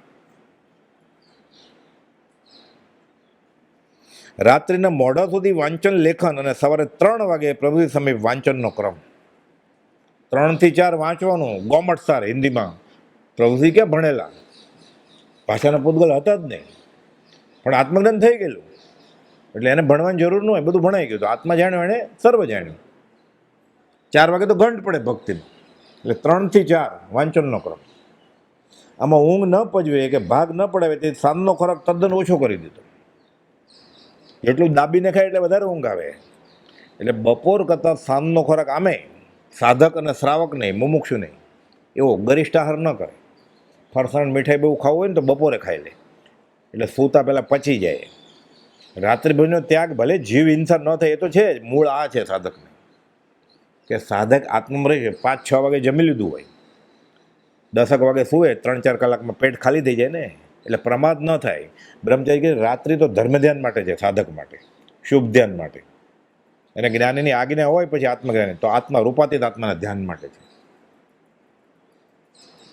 રાત્રિના મોડા સુધી વાંચન લેખન અને સવારે 3 વાગે પ્રભુસિંહ સામે વાંચનનો ક્રમ. 3 થી 4 વાંચવાનું ગોમટસાર હિન્દીમાં. પ્રભુસિંહ ક્યાં ભણેલા, ભાષાના પૂતગલ હતા જ નહીં, પણ આત્મજ્ઞાન થઈ ગયેલું એટલે એને ભણવાની જરૂર ન હોય, બધું ભણાઈ ગયું. તો આત્મા જાણ્યો એણે સર્વ જાણ્યું. 4 વાગે તો ઘંટ પડે ભક્તિનો, એટલે 3 થી 4 વાંચનનો ક્રમ. આમાં ઊંઘ ન પજવે કે ભાગ ન પડાવે તે સાંજનો ખોરાક તદ્દન ઓછો કરી દીધો. એટલું દાબીને ખાય એટલે વધારે ઊંઘ આવે. એટલે બપોર કરતાં સાંજનો ખોરાક આમે સાધક અને શ્રાવક નહીં, મુમુક્ષુ નહીં, એવો ગરિષ્ઠ આહાર ન કરે. ફરસાણ મીઠાઈ બહુ ખાવું હોય ને તો બપોરે ખાઈ લે, એટલે સૂતા પહેલાં પચી જાય. રાત્રિભોજનનો ત્યાગ ભલે જીવ હિંસા ન થાય, એ તો છે જ. મૂળ આ છે સાધકને કે સાધક આત્મમાં રહી છે. 5-6 વાગે જમી લીધું હોય, 10 વાગે સુવે, 3-4 કલાકમાં પેટ ખાલી થઈ જાય ને, એટલે પ્રમાદ ન થાય. બ્રહ્મચારી કે રાત્રિ તો ધર્મ ધ્યાન માટે છે, સાધક માટે, શુભ ધ્યાન માટે. અને જ્ઞાનીની આજ્ઞા હોય પછી આત્મજ્ઞાની તો આત્મા રૂપાતીત આત્માના ધ્યાન માટે છે.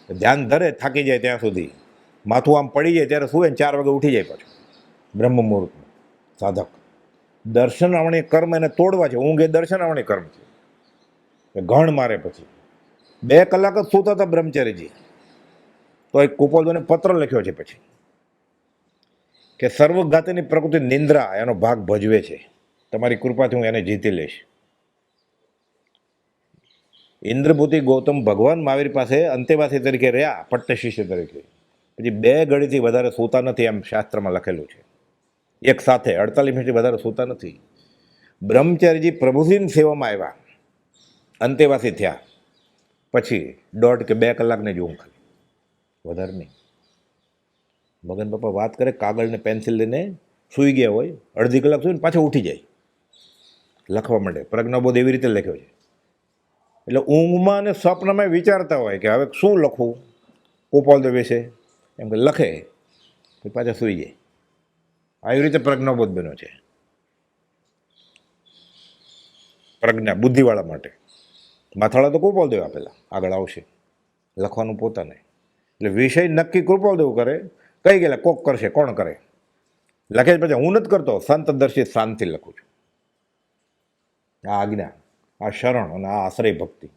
ધ્યાન ધરે થાકી જાય ત્યાં સુધી, માથું આમ પડી જાય ત્યારે સુવે, 4 વાગે ઉઠી જાય પાછું બ્રહ્મ મુહૂર્તમાં. સાધક દર્શનાવણી કર્મ એને તોડવા છે. ઊંઘ એ દર્શનાવણી કર્મ છે. ઘણ મારે પછી 2 કલાક જ સૂતા હતા બ્રહ્મચારીજી, તો એક કુપોલને પત્ર લખ્યો છે પછી કે સર્વઘાતીની પ્રકૃતિ નિંદ્રા એનો ભાગ ભજવે છે, તમારી કૃપાથી હું એને જીતી લઈશ. ઇન્દ્રભૂતિ ગૌતમ ભગવાન મહાવીર પાસે અંતેવાસી તરીકે રહ્યા, પટ્ટ શિષ્ય તરીકે. પછી 2 ઘડીથી વધારે સૂતા નથી, એમ શાસ્ત્રમાં લખેલું છે. એક સાથે 48 મિનિટથી વધારે સૂતા નથી. બ્રહ્મચારીજી પ્રભુસિંહ સેવામાં આવ્યા, અંતેવાસી થયા પછી 1.5 કે 2 કલાકની જ ઊંઘ, ખાલી, વધારે નહીં. મગન પપ્પા વાત કરે, કાગળ ને પેન્સિલ લઈને સૂઈ ગયા હોય, અડધી કલાક સુઈને પાછા ઉઠી જાય, લખવા માંડે. પ્રજ્ઞાબોધ એવી રીતે લખ્યો છે. એટલે ઊંઘમાં અને સ્વપ્નમાં વિચારતા હોય કે હવે શું લખવું ગોપાલદેવ વિશે, એમ કે લખે તો પાછા સૂઈ જાય. આવી રીતે પ્રજ્ઞાબોધ બન્યો છે. પ્રજ્ઞા બુદ્ધિવાળા માટે. માથાળા તો ગોપાલદેવ આપેલા, આગળ આવશે. લખવાનું પોતાને. એટલે વિષય નક્કી કૃપાલદેવ કરે, કઈ ગયેલા કોક કરશે, કોણ કરે, લખે પછી હું નથી કરતો, સંત દર્શિત શાંતિ લખું છું. આ આજ્ઞા, આ શરણ અને આ આશ્રય ભક્તિ.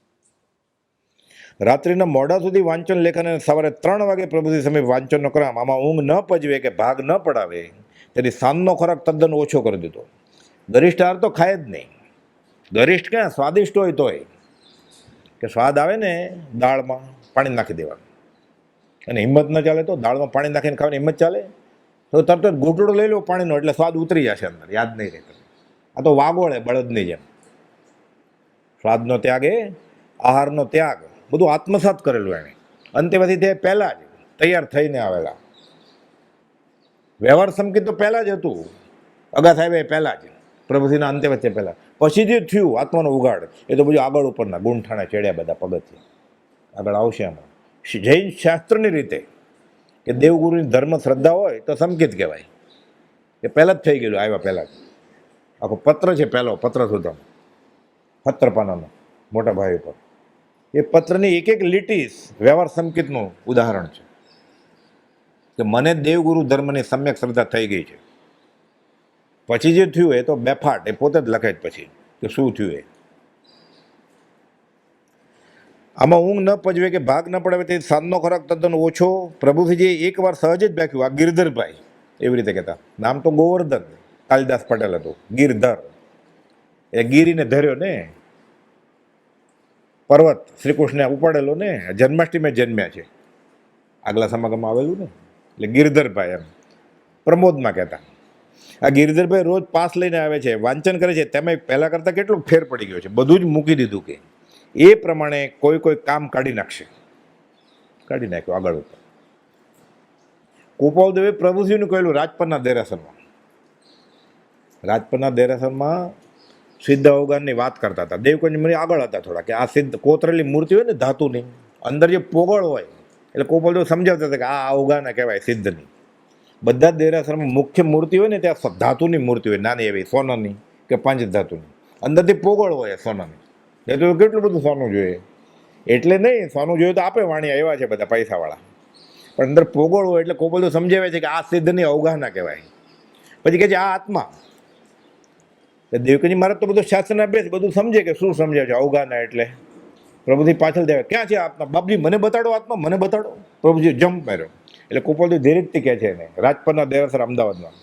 રાત્રિના મોડા સુધી વાંચન લેખન અને સવારે 3 વાગે પ્રભુજી સમય વાંચનનો ક્રમ. આમાં ઊંઘ ન પજવે કે ભાગ ન પડાવે તેથી સાંજનો ખોરાક તદ્દન ઓછો કરી દીધો. ગરિષ્ઠ આહાર તો ખાય જ નહીં. ગરિષ્ઠ ક્યાં, સ્વાદિષ્ટ હોય તોય કે સ્વાદ આવે ને દાળમાં, પાણી નાખી દેવાનું. અને હિંમત ન ચાલે તો દાળમાં પાણી નાખીને ખાવાની હિંમત ચાલે તો તરત જ ઘૂંટડો લઈ લો પાણીનો, એટલે સ્વાદ ઉતરી જશે અંદર, યાદ નહીં રહે. આ તો વાગોળે બળદની જેમ. સ્વાદનો ત્યાગ એ આહારનો ત્યાગ બધું આત્મસાત કરેલું એણે. અંતેવાસી તે પહેલાં જ તૈયાર થઈને આવેલા. વ્યવહાર સંકેત તો પહેલાં જ હતું, અગા સાહેબ એ પહેલાં જ, પ્રભુજીના અંતેવાસી પહેલાં. પછી જે થયું આત્માનો ઉગાડ, એ તો બધું આગળ ઉપરના ગુંઠાણા ચડ્યા બધા પગથિયા. આગળ આવશે આમાં જૈન શાસ્ત્રની રીતે કે દેવગુરુની ધર્મ શ્રદ્ધા હોય તો સંકેત કહેવાય. એ પહેલાં જ થઈ ગયેલું, આવ્યા પહેલાં જ. આખો પત્ર છે, પહેલો પત્ર સુધામ 17 પાનાનો મોટા ભાઈ ઉપર. એ પત્રની એક એક લીટી વ્યવહાર સંકેતનું ઉદાહરણ છે કે મને દેવગુરુ ધર્મની સમ્યક શ્રદ્ધા થઈ ગઈ છે. પછી જે થયું એ તો બેફાટ, એ પોતે જ લખે જ પછી કે શું થયું એ. આમાં ઊંઘ ન પજવે કે ભાગ ન પડાવે તે સાંજનો ખોરાક તદ્દન ઓછો. પ્રભુજીએ એકવાર સહજ જ બેઠ્યું. આ ગિરધરભાઈ એવી રીતે કહેતા, નામ તો ગોવર્ધન કાલિદાસ પટેલ હતું, ગિરધર. એ ગીરીને ધર્યો ને, પર્વત શ્રી કૃષ્ણે ઉપાડેલો ને, જન્માષ્ટમી જન્મ્યા છે, આગલા સમાગમમાં આવેલું ને, એટલે ગિરધરભાઈ એમ પ્રમોદમાં કહેતા. આ ગિરધરભાઈ રોજ પાસ લઈને આવે છે, વાંચન કરે છે, તેમાં પહેલાં કરતાં કેટલું ફેર પડી ગયો છે, બધું જ મૂકી દીધું કે એ પ્રમાણે કોઈ કામ કાઢી નાખશે, કાઢી નાખ્યું આગળ ઉપર. ગોપાલદેવે પ્રભુજીનું કહેલું રાજપરના દેરાસરમાં. રાજપરના દેરાસરમાં સિદ્ધ અવગાનની વાત કરતા હતા. દેવકુંજ મુનિ આગળ હતા થોડા, કે આ સિદ્ધ કોતરેલી મૂર્તિ હોય ને ધાતુની, અંદર જે પોગળ હોય, એટલે ગોપાલદેવ સમજાવતા હતા કે આ અવગાના કહેવાય સિદ્ધની. બધા જ દેરાસરમાં મુખ્ય મૂર્તિ હોય ને ત્યાં ધાતુની મૂર્તિ હોય, નાની એવી સોનાની કે પાંચ ધાતુની, અંદરથી પોગળ હોય સોનાની. એ તો કેટલું બધું સોનું જોઈએ, એટલે નહીં સોનું જોઈએ તો આપે વાણિયા એવા છે બધા પૈસાવાળા, પણ અંદર પોગળ હોય એટલે ગોપાલદેવ સમજાવે છે કે આ સિદ્ધની અવગાહના કહેવાય. પછી કહે છે આ આત્મા. દેવકીજી મહારાજ તો બધું શાસ્ત્રના અભ્યાસ બધું સમજે કે શું સમજાવે છે અવગાહના એટલે. પ્રભુજી પાછળ દેવા ક્યાં છે આત્મા, બાપજી મને બતાડો આત્મા, મને બતાડો. પ્રભુજી જમ્પ માર્યો. એટલે ગોપાલદેવ ધીરેજથી કહે છે એને, રાજપરના દેરાસર અમદાવાદમાં,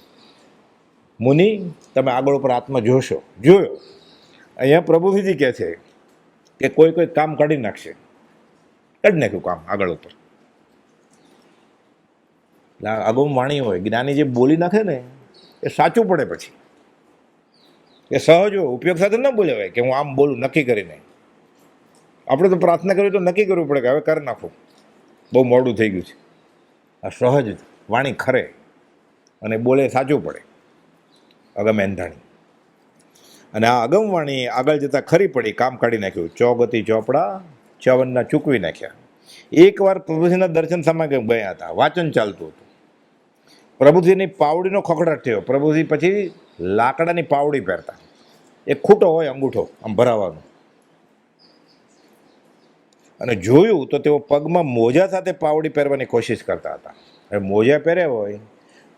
મુનિ તમે આગળ ઉપર આત્મા જોશો. જોયો. અહીંયા પ્રભુજી કહે છે કે કોઈ કામ કાઢી નાખશે, કાઢી નાખ્યું કામ આગળ ઉપર. એટલે અગમ વાણી હોય, જ્ઞાની જે બોલી નાખે ને એ સાચું પડે. પછી એ સહજ હોય, ઉપયોગ સાથે ન બોલે હોય કે હું આમ બોલું નક્કી કરીને. આપણે તો પ્રાર્થના કરવી તો નક્કી કરવું પડે કે હવે કરી નાખું, બહુ મોડું થઈ ગયું છે. આ સહજ વાણી ખરે અને બોલે સાચું પડે, અગમ એંધાણી. અને આ અગમવાણી આગળ જતાં ખરી પડી, કામ કાઢી નાખ્યું. ચોગતિ ચોપડા 54 ચૂકવી નાખ્યા. એકવાર પ્રભુજીના દર્શન સમાગમ ગયા હતા, વાંચન ચાલતું હતું. પ્રભુજીની પાવડીનો ખખડાટ થયો. પ્રભુજી પછી લાકડાની પાવડી પહેરતા, એક ખૂટો હોય અંગૂઠો આમ ભરાવાનો, અને જોયું તો તેઓ પગમાં મોજા સાથે પાવડી પહેરવાની કોશિશ કરતા હતા. હવે મોજા પહેર્યા હોય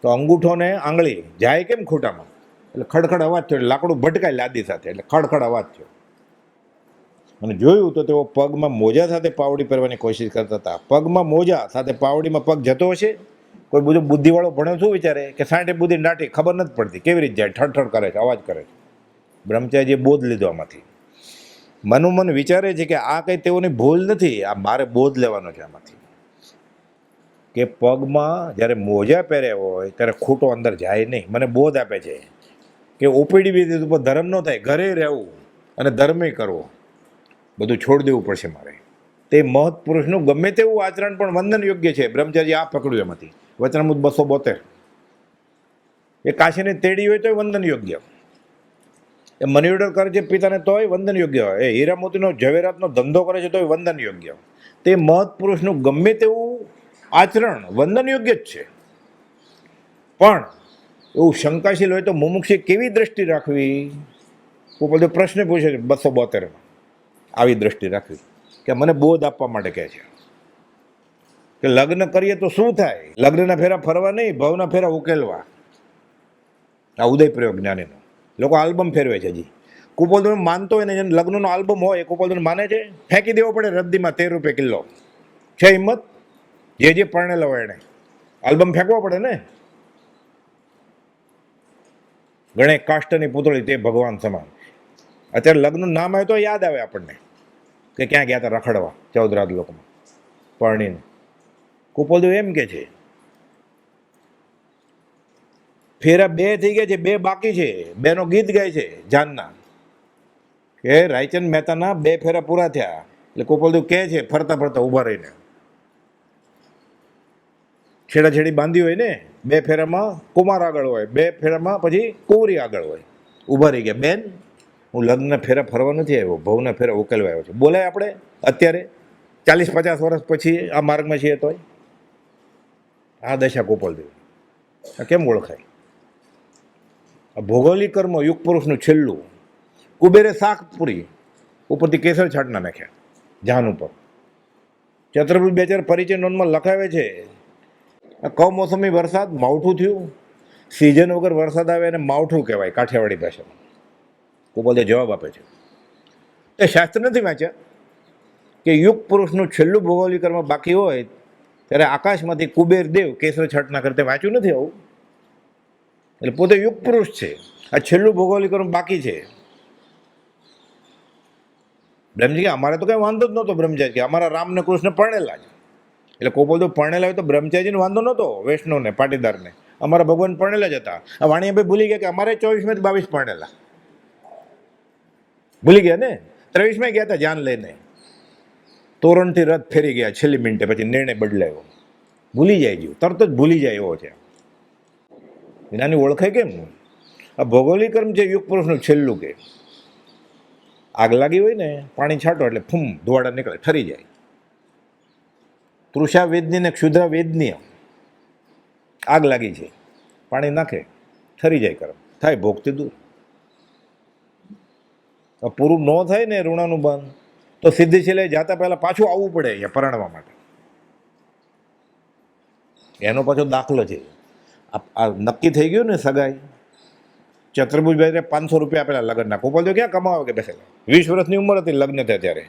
તો અંગૂઠોને આંગળી જાય કેમ ખૂટામાં, એટલે ખડખડ અવાજ થયો, લાકડું ભટકાય લાદી સાથે, એટલે ખડખડ અવાજ થયો. અને જોયું તો તેઓ પગમાં મોજા સાથે પાવડી પહેરવાની કોશિશ કરતા હતા. પગમાં મોજા સાથે પાવડીમાં પગ જતો હશે. કોઈ બધું બુદ્ધિવાળો ભણ્યો શું વિચારે કે સાંઠે બુદ્ધિ નાટી ખબર નથી પડતી, કેવી રીતે જાય, ઠડઠડ કરે છે, અવાજ કરે છે. બ્રહ્મચારીએ બોધ લીધો આમાંથી. મનોમન વિચારે છે કે આ કંઈ તેઓની ભૂલ નથી, આ મારે બોધ લેવાનો છે આમાંથી, કે પગમાં જ્યારે મોજા પહેર્યા હોય ત્યારે ખૂટો અંદર જાય નહીં. મને બોધ આપે છે કે ઓપીડી વિધિ ઉપર ધર્મ ન થાય, ઘરે રહેવું અને ધર્મે કરવો, બધું છોડી દેવું પડશે મારે. તે મહત્પુરુષનું ગમે તેવું આચરણ પણ વંદન યોગ્ય છે. બ્રહ્મચારી આ પકડ્યું એમાંથી, વચનામૃત 272. એ કાશીને તેડી હોય તોય વંદન યોગ્ય, એ મની ઓર્ડર કરે છે પિતાને તોય વંદન યોગ્ય હોય, એ હીરા મોતીનો ઝવેરાતનો ધંધો કરે છે તોય વંદન યોગ્ય. તે મહત્પુરુષનું ગમે તેવું આચરણ વંદન યોગ્ય જ છે. પણ એવું શંકાશીલ હોય તો મુમુક્ષે કેવી દ્રષ્ટિ રાખવી? બધો પ્રશ્ન પૂછે છે 272. આવી દ્રષ્ટિ રાખવી કે મને બોધ આપવા માટે કહે છે કે લગ્ન કરીએ તો શું થાય, લગ્નના ફેરા ફરવા નહીં, ભવના ફેરા ઉકેલવા. આ ઉદય પ્રયોગ જ્ઞાનીનો. લોકો આલ્બમ ફેરવે છે. હજી કુપોલદેવ માનતો હોય ને, જેને લગ્નનો આલ્બમ હોય એ કુપોલદેવ માને છે, ફેંકી દેવો પડે રદ્દીમાં 13 રૂપિયા કિલો. છે હિંમત? જે પરણેલો હોય એને આલ્બમ ફેંકવો પડે ને. ગણે કાષ્ટની પૂતળી તે ભગવાન સમાન. અત્યારે લગ્નનું નામ આવે તો યાદ આવે આપણને કે ક્યાં ગયા હતા રખડવા 14 રાત લોકોમાં પરણીને. કુપોલદેવ એમ કે છે ફેરા 2 થઈ ગયા છે, 2 બાકી છે. 2નો ગીત ગાય છે જાનના, કે રાયચંદ મહેતાના 2 ફેરા પૂરા થયા. એટલે કુપોલદેવ કહે છે ફરતા ફરતા ઊભા રહીને, છેડાછેડી બાંધી હોય ને, 2 ફેરામાં કુમાર આગળ હોય, 2 ફેરામાં પછી કુંવરી આગળ હોય. ઊભા રહી ગયા, બેન હું લગ્નના ફેરા ફરવા નથી આવ્યો, ભવના ફેરા ઉકેલવા આવ્યો છું. બોલાય આપણે અત્યારે 40-50 વર્ષ પછી આ માર્ગમાં છીએ તોય? આ દશા કુપોલદેવ. આ કેમ ઓળખાય? આ ભૌગોલિક કર્મ યુગ પુરુષનું છેલ્લું. કુબેરે શાક પૂરી ઉપરથી કેસર છાંટના નાખ્યા જાન ઉપર. ચતુર્ભુજ 2000 પરિચય નોંધમાં લખાવે છે આ કમોસમી વરસાદ માવઠું થયું. સિઝન વગર વરસાદ આવે એને માવઠું કહેવાય કાઠિયાવાડી ભાષામાં. કુપોલદેવ જવાબ આપે છે. એ શાસ્ત્ર નથી વાંચ્યા કે યુગ પુરુષનું છેલ્લું ભૌગોલિક કર્મ બાકી હોય ત્યારે આકાશમાંથી કુબેર દેવ કેસર છાંટના કરતે વાંચ્યું નથી આવું. એટલે પોતે યુગ પુરુષ છે, આ છેલ્લું ભૌગોલિક કર્મ બાકી છે. બ્રહ્મજી કે અમારે તો કંઈ વાંધો જ નહોતો, બ્રહ્મચારી કે અમારા રામ ને કૃષ્ણ પરણેલા જ. એટલે કોપલ તો પરણેલા હોય તો બ્રહ્મચારીજીને વાંધો નહોતો, વૈષ્ણવને પાટીદારને. અમારા ભગવાન પરણેલા જ હતા. આ વાણિયાભાઈ ભૂલી ગયા કે અમારે 24 22 પરણેલા. ભૂલી ગયા ને, 23 ગયા હતા જાન લઈને, તોરણથી રથ ફેરી ગયા છેલ્લી મિનિટે, પછી નિર્ણય બદલાયો. ભૂલી જાય જીવ, તરત જ ભૂલી જાય એવો છે. એનાની ઓળખાય કેમ? આ ભૌગોલિક કર્મ છે યુગ પુરુષનું છેલ્લું કે આગ લાગી હોય ને, પાણી છાંટો એટલે ફૂમ ધુવાડા નીકળે, ઠરી જાય. તૃષા વેદની ને ક્ષુદ્રા વેદનીય, આગ લાગી છે, પાણી નાખે, ઠરી જાય કર્મ, થાય ભોગથી દૂર. પૂરું ન થાય ને ઋણાનું બંધ, તો સિદ્ધિ છેલ્લે જાતા પહેલા પાછું આવવું પડે અહીંયા પરણવા માટે. એનો પાછો દાખલો છે. આ નક્કી થઈ ગયું ને સગાઈ, ચતુર્ભુજભાઈને 500 રૂપિયા આપેલા લગ્નના. કોપલ તો ક્યાં કમાવે કે બેસેલા, 20 વર્ષની ઉંમર હતી લગ્ન થયા ત્યારે.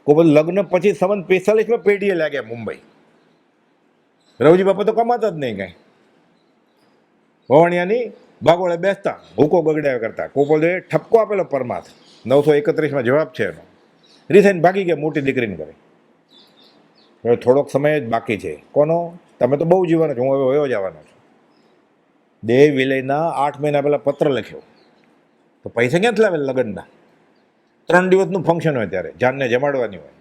કોપલ લગ્ન પછી 45 પેઢીએ લાગ્યા મુંબઈ. રવજી બાપા તો કમાતા જ નહીં કાંઈ, ભવાણિયાની બાગોળે બેસતા, ભૂકો બગડ્યા કરતા. કોપલ ઠપકો આપેલો પરમાર્થ, 931 જવાબ છે એનો. રીસાઈને ભાગી ગયા મોટી દીકરીને ઘરે. હવે થોડોક સમય જ બાકી છે. કોનો? તમે તો બહુ જીવવાનો છો, હું હવે વયો જવાનો છું. દેહ વિલયના 8 મહિના પહેલાં પત્ર લખ્યો. તો પૈસા ક્યાંથી લાવે લગ્નના? 3 દિવસનું ફંક્શન હોય ત્યારે, જાનને જમાડવાની હોય.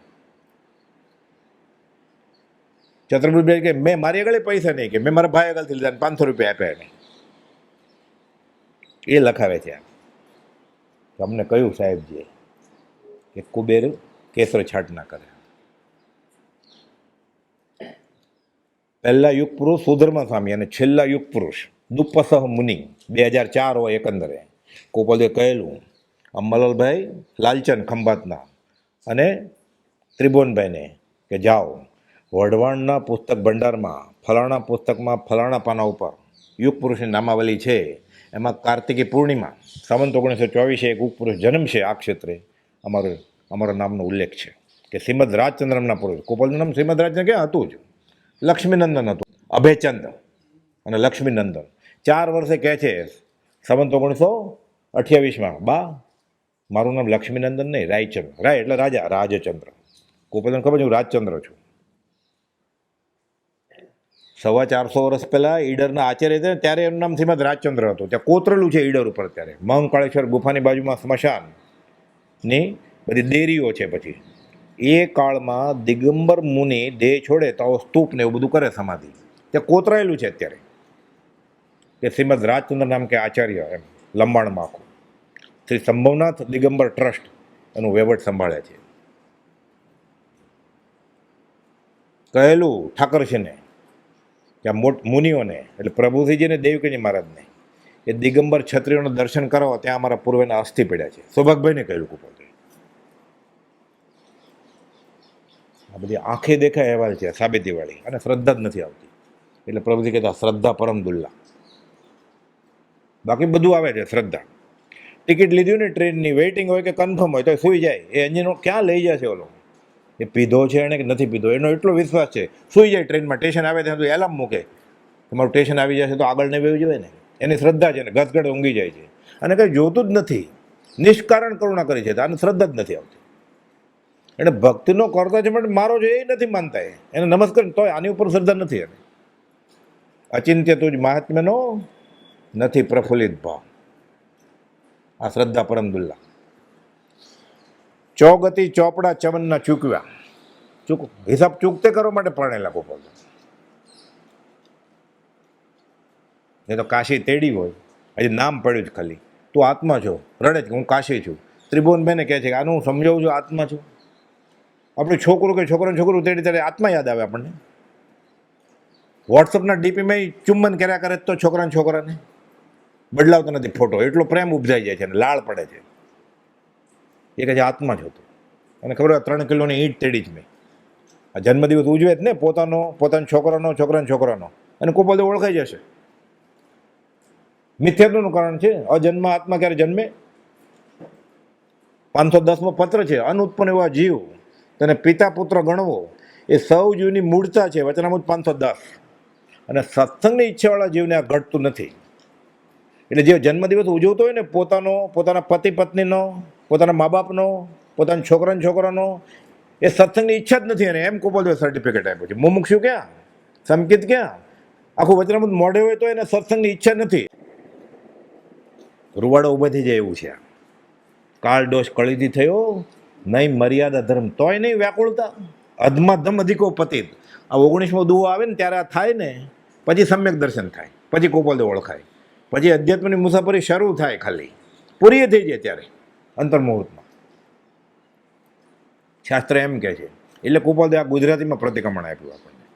ચતુર્ભુજભાઈ કે મેં મારી આગળ પૈસા નહીં, કે મેં મારા ભાઈ આગળથી લીધા 500 રૂપિયા આપ્યા એને. એ લખાવે છે. તમને કહ્યું સાહેબજીએ કે કુબેર કેસર છાટ ના કરે. પહેલા યુગ પુરુષ સુધર્મા સ્વામી અને છેલ્લા યુગ પુરુષ દુપ્પસહ મુનિ 2004 હોય એકંદરે. કોપલે કહેલું અમલાલભાઈ લાલચંદ ખંભાતના અને ત્રિભુવનભાઈને કે જાઓ વઢવાણના પુસ્તક ભંડારમાં ફલાણા પુસ્તકમાં ફલાણા પાના ઉપર યુગ પુરુષની નામાવલી છે, એમાં કાર્તિકી પૂર્ણિમા સંવત 1924 એક યુગ પુરુષ જન્મ છે આ ક્ષેત્રે, અમારો નામનો ઉલ્લેખ છે કે શ્રીમદ રાજચંદ્રમના પુરુષ. કોપલનું નામ શ્રીમદ રાજચંદ્ર ક્યાં હતું જ, લક્ષ્મીનંદન હતું. અભયચંદ અને લક્ષ્મીનંદન 4 વર્ષે કહે છે સંવત 1928 બા મારું નામ લક્ષ્મીનંદન નહીં રાયચંદ્ર. રાય એટલે રાજા, રાજચંદ્ર. કોપલને ખબર છે હું રાજચંદ્ર છું. 450 વર્ષ પહેલાં ઈડરના આચાર્ય હતા ત્યારે એનું નામ શ્રીમદ રાજચંદ્ર હતું. ત્યાં કોતરેલું છે ઈડર ઉપર. ત્યારે મહાકાળેશ્વર ગુફાની બાજુમાં સ્મશાનની બધી દેરીઓ છે. પછી એ કાળમાં દિગંબર મુનિ દેહ છોડે તો સ્તૂપ ને એવું બધું કરે સમાધિ, ત્યાં કોતરાયેલું છે અત્યારે કે શ્રીમદ રાજચંદ્ર નામ કે આચાર્ય, એમ લંબાણમાં આખું. શ્રી સંભવનાથ દિગંબર ટ્રસ્ટ એનું વહીવટ સંભાળે છે. કહેલું ઠાકરસિંહને કે આ મુનિઓને એટલે પ્રભુજીને દેવકીજી મહારાજને કે દિગંબર ક્ષત્રિયોના દર્શન કરાવો, ત્યાં અમારા પૂર્વના અસ્થિ પડ્યા છે. સૌભાગભાઈને કહેલું કુપોતે. આ બધી આંખે દેખાય અહેવાલ છે સાબિતીવાળી, અને શ્રદ્ધા જ નથી આવતી. એટલે પ્રભુજી કહેતા શ્રદ્ધા પરમ દુલ્લા. બાકી બધું આવે છે શ્રદ્ધા. ટિકિટ લીધી હોય ને ટ્રેનની, વેઇટિંગ હોય કે કન્ફર્મ હોય તો સૂઈ જાય. એ એન્જિનો ક્યાં લઈ જશે ઓલો? એ પીધો છે એને કે નથી પીધો એનો એટલો વિશ્વાસ છે. સૂઈ જાય ટ્રેનમાં, સ્ટેશન આવે ત્યાં સુધી એલાર્મ મૂકે, તમારું સ્ટેશન આવી જશે તો આગળ નહીં વહેવું જોઈએ ને. એની શ્રદ્ધા છે ને, ગસગડ ઊંઘી જાય છે. અને કંઈ જોતું જ નથી, નિષ્કારણ કરુણા કરી છે, આને શ્રદ્ધા જ નથી આવતી. એને ભક્તિનો કરતા છે પણ મારો છે એ નથી માનતા. એને નમસ્કાર તોય આની ઉપર શ્રદ્ધા નથી. એને અચિંત્ય તુજ મહાત્મ્યનો નથી પ્રફુલ્લિત ભાવ. આ શ્રદ્ધા પરમ દુલ્લા. ચોગતિ ચોપડા ચવનના ચૂકવ્યા. હિસાબ ચૂકતે કરવા માટે પરણેલા ગોપાલ. એ તો કાશી તેડી હોય, હજી નામ પડ્યું જ ખાલી, તું આત્મા છો, રડે છે હું કાશી છું. ત્રિભુવનભાઈને કહે છે કે આનું હું સમજાવું છું આત્મા છું. આપણું છોકરું કે છોકરું તેડી ત્યારે આત્મા યાદ આવે આપણને. વોટ્સઅપના ડીપીમાં ચુંબન કર્યા કરે તો છોકરાને બદલાવતો નથી ફોટો, એટલો પ્રેમ ઉપજાઈ જાય છે અને લાળ પડે છે. એ કહે છે આત્મા જ હતો. અને ખબર 3 કિલોની ઈંટ તેડી જ મેં. આ જન્મદિવસ ઉજવે જ ને પોતાના છોકરાનો, અને કોપલ ઓળખાઈ જશે. મિથ્યાત્વનું કારણ છે. અજન્મ આત્મા ક્યારે જન્મે? 510મો પત્ર છે. અનુત્પન્ન એવા જીવ તેને પિતા પુત્ર ગણવો એ સૌ જીવની મૂળતા છે. વચનામૃત 510. અને સત્સંગની ઈચ્છાવાળા જીવને આ ઘટતું નથી. એટલે જે જન્મદિવસ ઉજવતો હોય ને પોતાના પતિ પત્નીનો, પોતાના મા બાપનો, પોતાના છોકરાનો એ સત્સંગની ઈચ્છા જ નથી, અને એમ ગોપાલદેવે સર્ટિફિકેટ આપ્યું છે. મુમુક્ષુ ક્યાં, સંકિત ક્યાં? આખું વચનામૃત મોઢે હોય તો એને સત્સંગની ઈચ્છા નથી. રૂવાડો ઊભો થઈ જાય એવું છે. કાળ દોષ કળીથી થયો, નહીં મર્યાદા ધર્મ, તોય નહીં વ્યાકુળતા, અધમાધમ અધિકો પતિત. આ 19મો દુઓ આવે ને ત્યારે આ થાય ને, પછી સમ્યક દર્શન થાય, પછી ગોપાલદેવ ઓળખાય, પછી અધ્યાત્મની મુસાફરી શરૂ થાય, ખાલી પૂરી થઈ જાય ત્યારે અંતર્મુહૂર્તમાં. શાસ્ત્ર એમ કહે છે. એટલે ગોપાલદેવ આ ગુજરાતીમાં પ્રતિક્રમણ આપ્યું આપણને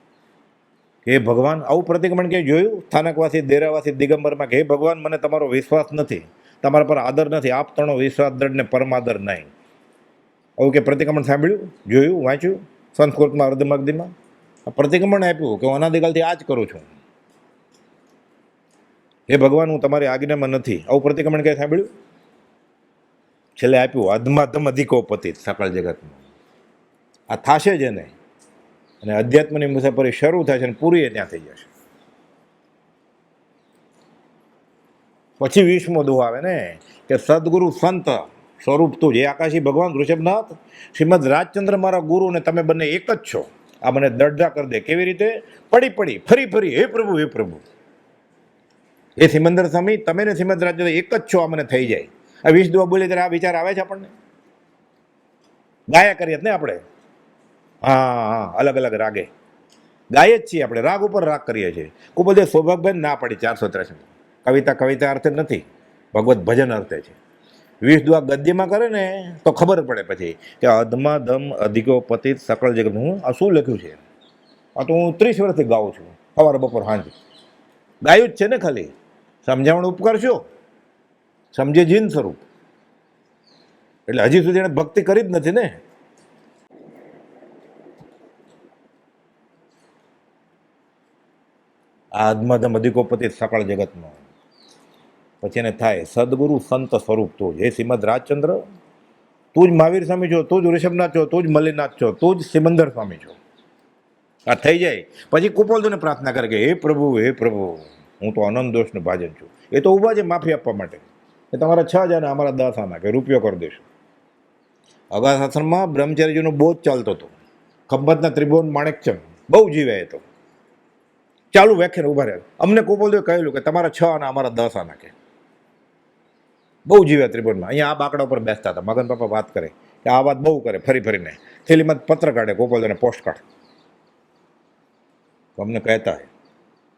કે હે ભગવાન, આવું પ્રતિક્રમણ ક્યાંય જોયું? સ્થાનકવાસી, દેરાવાસી, દિગંબરમાં કે હે ભગવાન, મને તમારો વિશ્વાસ નથી, તમારા પર આદર નથી, આપ તણો વિશ્વાસ દ્રઢ ને પરમાદર નહીં. આવું કે પ્રતિક્રમણ સાંભળ્યું, જોયું, વાંચ્યું સંસ્કૃતમાં, અર્ધમાગધીમાં? આ પ્રતિક્રમણ આપ્યું કે હું અનાદિકાલથી આ જ કરું છું. હે ભગવાન, હું તમારી આજ્ઞામાં નથી. આવું પ્રતિક્રમણ ક્યાંય સાંભળ્યું? છેલ્લે આપ્યું અધમાધમ અધિકો પતિત સકળ જગતમાં. આ થશે જ એને, અને અધ્યાત્મની મુસાફરી શરૂ થશે અને પૂરી ત્યાં થઈ જશે. પછી 20મો દુહો આવે ને કે સદગુરુ સંત સ્વરૂપ તું, જે આકાશી ભગવાન ઋષભનાથ શ્રીમદ રાજચંદ્ર મારા ગુરુ ને તમે બંને એક જ છો, આ મને દરડા કરી દે. કેવી રીતે? પડી ફરી ફરી હે પ્રભુ, હે પ્રભુ, હે સિમંદર સ્વામી, તમે ને શ્રીમદ રાજચંદ્ર એક જ છો, આ મને થઈ જાય. આ 20 દુહા બોલીએ ત્યારે આ વિચાર આવે છે આપણને? ગાયા કરીએ ને આપણે, હા, અલગ અલગ રાગે ગાઈએ જ છીએ આપણે, રાગ ઉપર રાગ કરીએ છીએ. ખૂબ બધે સૌભાગભાઈ ના પડી 483 કવિતા અર્થે નથી, ભગવત ભજન અર્થે છે. 20 દુહા ગદ્યમાં કરે ને તો ખબર પડે પછી કે અધમાધમ અધિકો પતિત સકળ જગત. હું આ શું લખ્યું છે? આ તો હું 30 વર્ષથી ગાઉં છું, સવારે બપોર સાંજે ગાયું જ છે ને. ખાલી સમજાવણ ઉપકાર શું? સમજે જીન સ્વરૂપ. એટલે હજી સુધી એને ભક્તિ કરી જ નથી ને. આ અધમાધમ અધિકોપતિ સકળ જગતનો. પછી એને થાય સદગુરુ સંત સ્વરૂપ તું, હે શ્રીમદ રાજચંદ્ર, તું જ મહાવીર સ્વામી છો, તું જ ઋષભનાથ છો, તું જ મલ્લીનાથ છો, તું જ સિમંદર સ્વામી છો. આ થઈ જાય પછી ગોપાલદેવને પ્રાર્થના કરે કે હે પ્રભુ, હે પ્રભુ, હું તો અનંત દોષનું ભાજન છું. એ તો ઊભા છે માફી આપવા માટે કે તમારા 6 હજાર અમારા 10 આના કે રૂપિયો કરી દઈશું. અગાસ આશ્રમમાં બ્રહ્મચારીજીનો બોધ ચાલતો હતો. ખંભાતના ત્રિભુવન માણેકચંદ બહુ જીવે એ તો ચાલુ વ્યાખ્યાન ઉભા રહ્યા. અમને ગોપાલદેવે કહેલું કે તમારા 6 આના અમારા 10 આના કે બહુ જીવ્યા ત્રિભુવનમાં. અહીંયા આ બાકડા ઉપર બેસતા હતા. મગન પાપા વાત કરે કે આ વાત બહુ કરે, ફરી ફરીને થેલીમાં પત્ર કાઢે, ગોપાલદેવને પોસ્ટ કાર્ડ. તો અમને કહેતા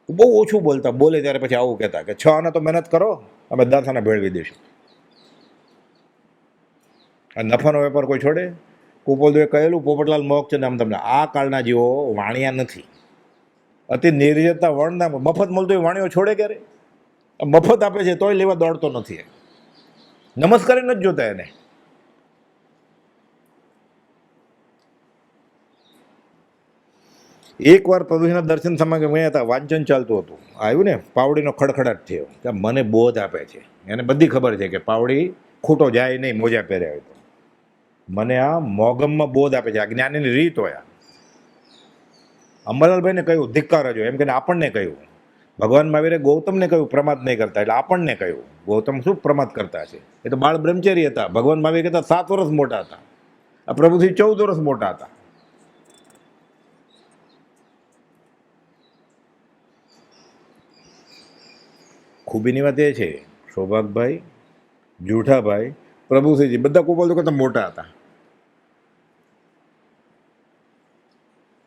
બહુ ઓછું બોલતા, બોલે ત્યારે પછી આવું કહેતા કે 6 આના તો મહેનત કરો, અમે 10 આના ભેળવી દઈશું. આ નફાનો વેપાર કોઈ છોડે? ગોપાલદેવે કહેલું, પોપટલાલ મોહકચંદ આમ તમને આ કાળના જીવો વાણિયા નથી, અતિ નિર્જરતા વર્ણના. મફત મળતો એ વાણીઓ છોડે ક્યારે? મફત આપે છે તોય લેવા દોડતો નથી. નમસ્કાર નથી જોતા એને. એકવાર પ્રભુજીના દર્શન સમય ગયા હતા, વાંચન ચાલતું હતું, આવ્યું ને પાવડીનો ખડખડાટ થયો કે મને બોધ આપે છે. એને બધી ખબર છે કે પાવડી ખૂટો જાય નહીં, મોજા પહેર્યા હોય તો. મને આ મોગમમાં બોધ આપે છે, આ જ્ઞાનની રીત હોય. અંબાલાલભાઈને કહ્યું ધિક્કાર જ હોય, એમ કે આપણને કહ્યું. ભગવાન મહાવીરે ગૌતમને કહ્યું પ્રમાદ નહીં કરતા, એટલે આપણને કહ્યું. ગૌતમ શું પ્રમાદ કરતા છે? એ તો બાળ બ્રહ્મચારી હતા. ભગવાન મહાવીર કહેતા 7 વર્ષ મોટા હતા, આ પ્રભુથી 14 વર્ષ મોટા હતા. ખૂબીની વાત એ છે, સૌભાગભાઈ, જૂઠાભાઈ, પ્રભુસિંહજી બધા ગોપાલદેવ કરતા મોટા હતા.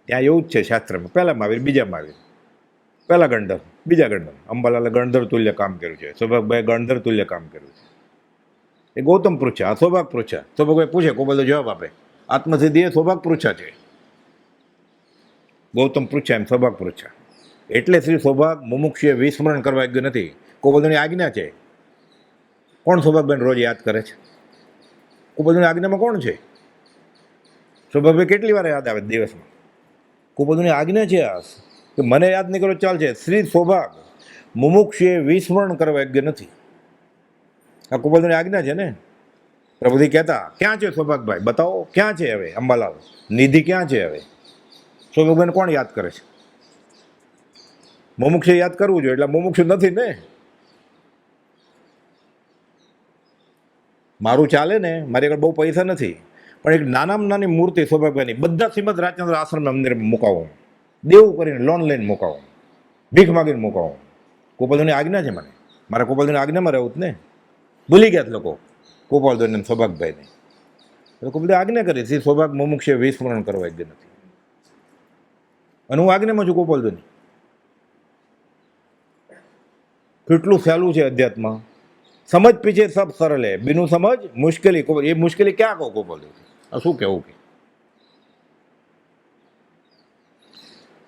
ત્યાં એવું જ છે શાસ્ત્રમાં, પહેલા મહાવીર, બીજા મહાવીર, પહેલા ગણધર, બીજા ગણધર. અંબાલાલે ગણધર તુલ્ય કામ કર્યું છે, સૌભાગભાઈ ગણધર તુલ્ય કામ કર્યું છે. એ ગૌતમ પૃચ્છા, આ સૌભાગ પૃચ્છા. સૌભાગભાઈ પૂછે, ગોપાલદેવ જવાબ આપે. આત્મસિદ્ધિ એ સૌભાગ પૃચ્છા છે, ગૌતમ પૃચ્છા એમ સૌભાગ પૃચ્છા. એટલે શ્રી સૌભાગ મુમુક્ષુએ વિસ્મરણ કરવા યોગ્ય નથી, ગોપાલદેવની આજ્ઞા છે. કોણ સૌભાગભાઈને રોજ યાદ કરે છે? ગોપાલદેવની આજ્ઞામાં કોણ છે? સૌભાગભાઈ કેટલી વાર યાદ આવે દિવસમાં? ગોપાલદેવની આજ્ઞા છે આ કે મને યાદ નહીં કરો ચાલશે. શ્રી સૌભાગ મુમુક્ષુએ વિસ્મરણ કરવા યોગ્ય નથી, આ ગોપાલદેવની આજ્ઞા છે ને. પ્રભુજી કહેતા ક્યાં છે સૌભાગભાઈ, બતાવો ક્યાં છે હવે? અંબાલાલ નિધિ ક્યાં છે હવે? સૌભાગભાઈને કોણ યાદ કરે છે? મુમુક્ષે યાદ કરવું જોઈએ, એટલે મુમુક્ષુ નથી ને. મારું ચાલે ને, મારી આગળ બહુ પૈસા નથી, પણ એક નાનામાં નાની મૂર્તિ સૌભાગ્યની બધા શ્રીમદ રાજચંદ્ર આશ્રમ મંદિર મુકાવો, દેવું કરીને લોન લઈને મુકાવો, ભીખ માગીને મુકાવો. ગોપાલદેવની આજ્ઞા છે મને, મારા ગોપાલદેવની આજ્ઞામાં રહેવું જ ને. ભૂલી ગયા લોકો ગોપાલદેવને સૌભાગભાઈને. ગોપાલદેવ આજ્ઞા કરી છે સૌભાગ મુમુક્ષે વિસ્મરણ કરવા એક નથી. અને હું આજ્ઞામાં છું ગોપાલદેવની. કેટલું સહેલું છે અધ્યાત્મ. સમજ પીછે સબ સરળ હે, બિનું સમજ મુશ્કેલી. એ મુશ્કેલી ક્યાં કહો ગોપાલદેવ? આ શું કહેવું કે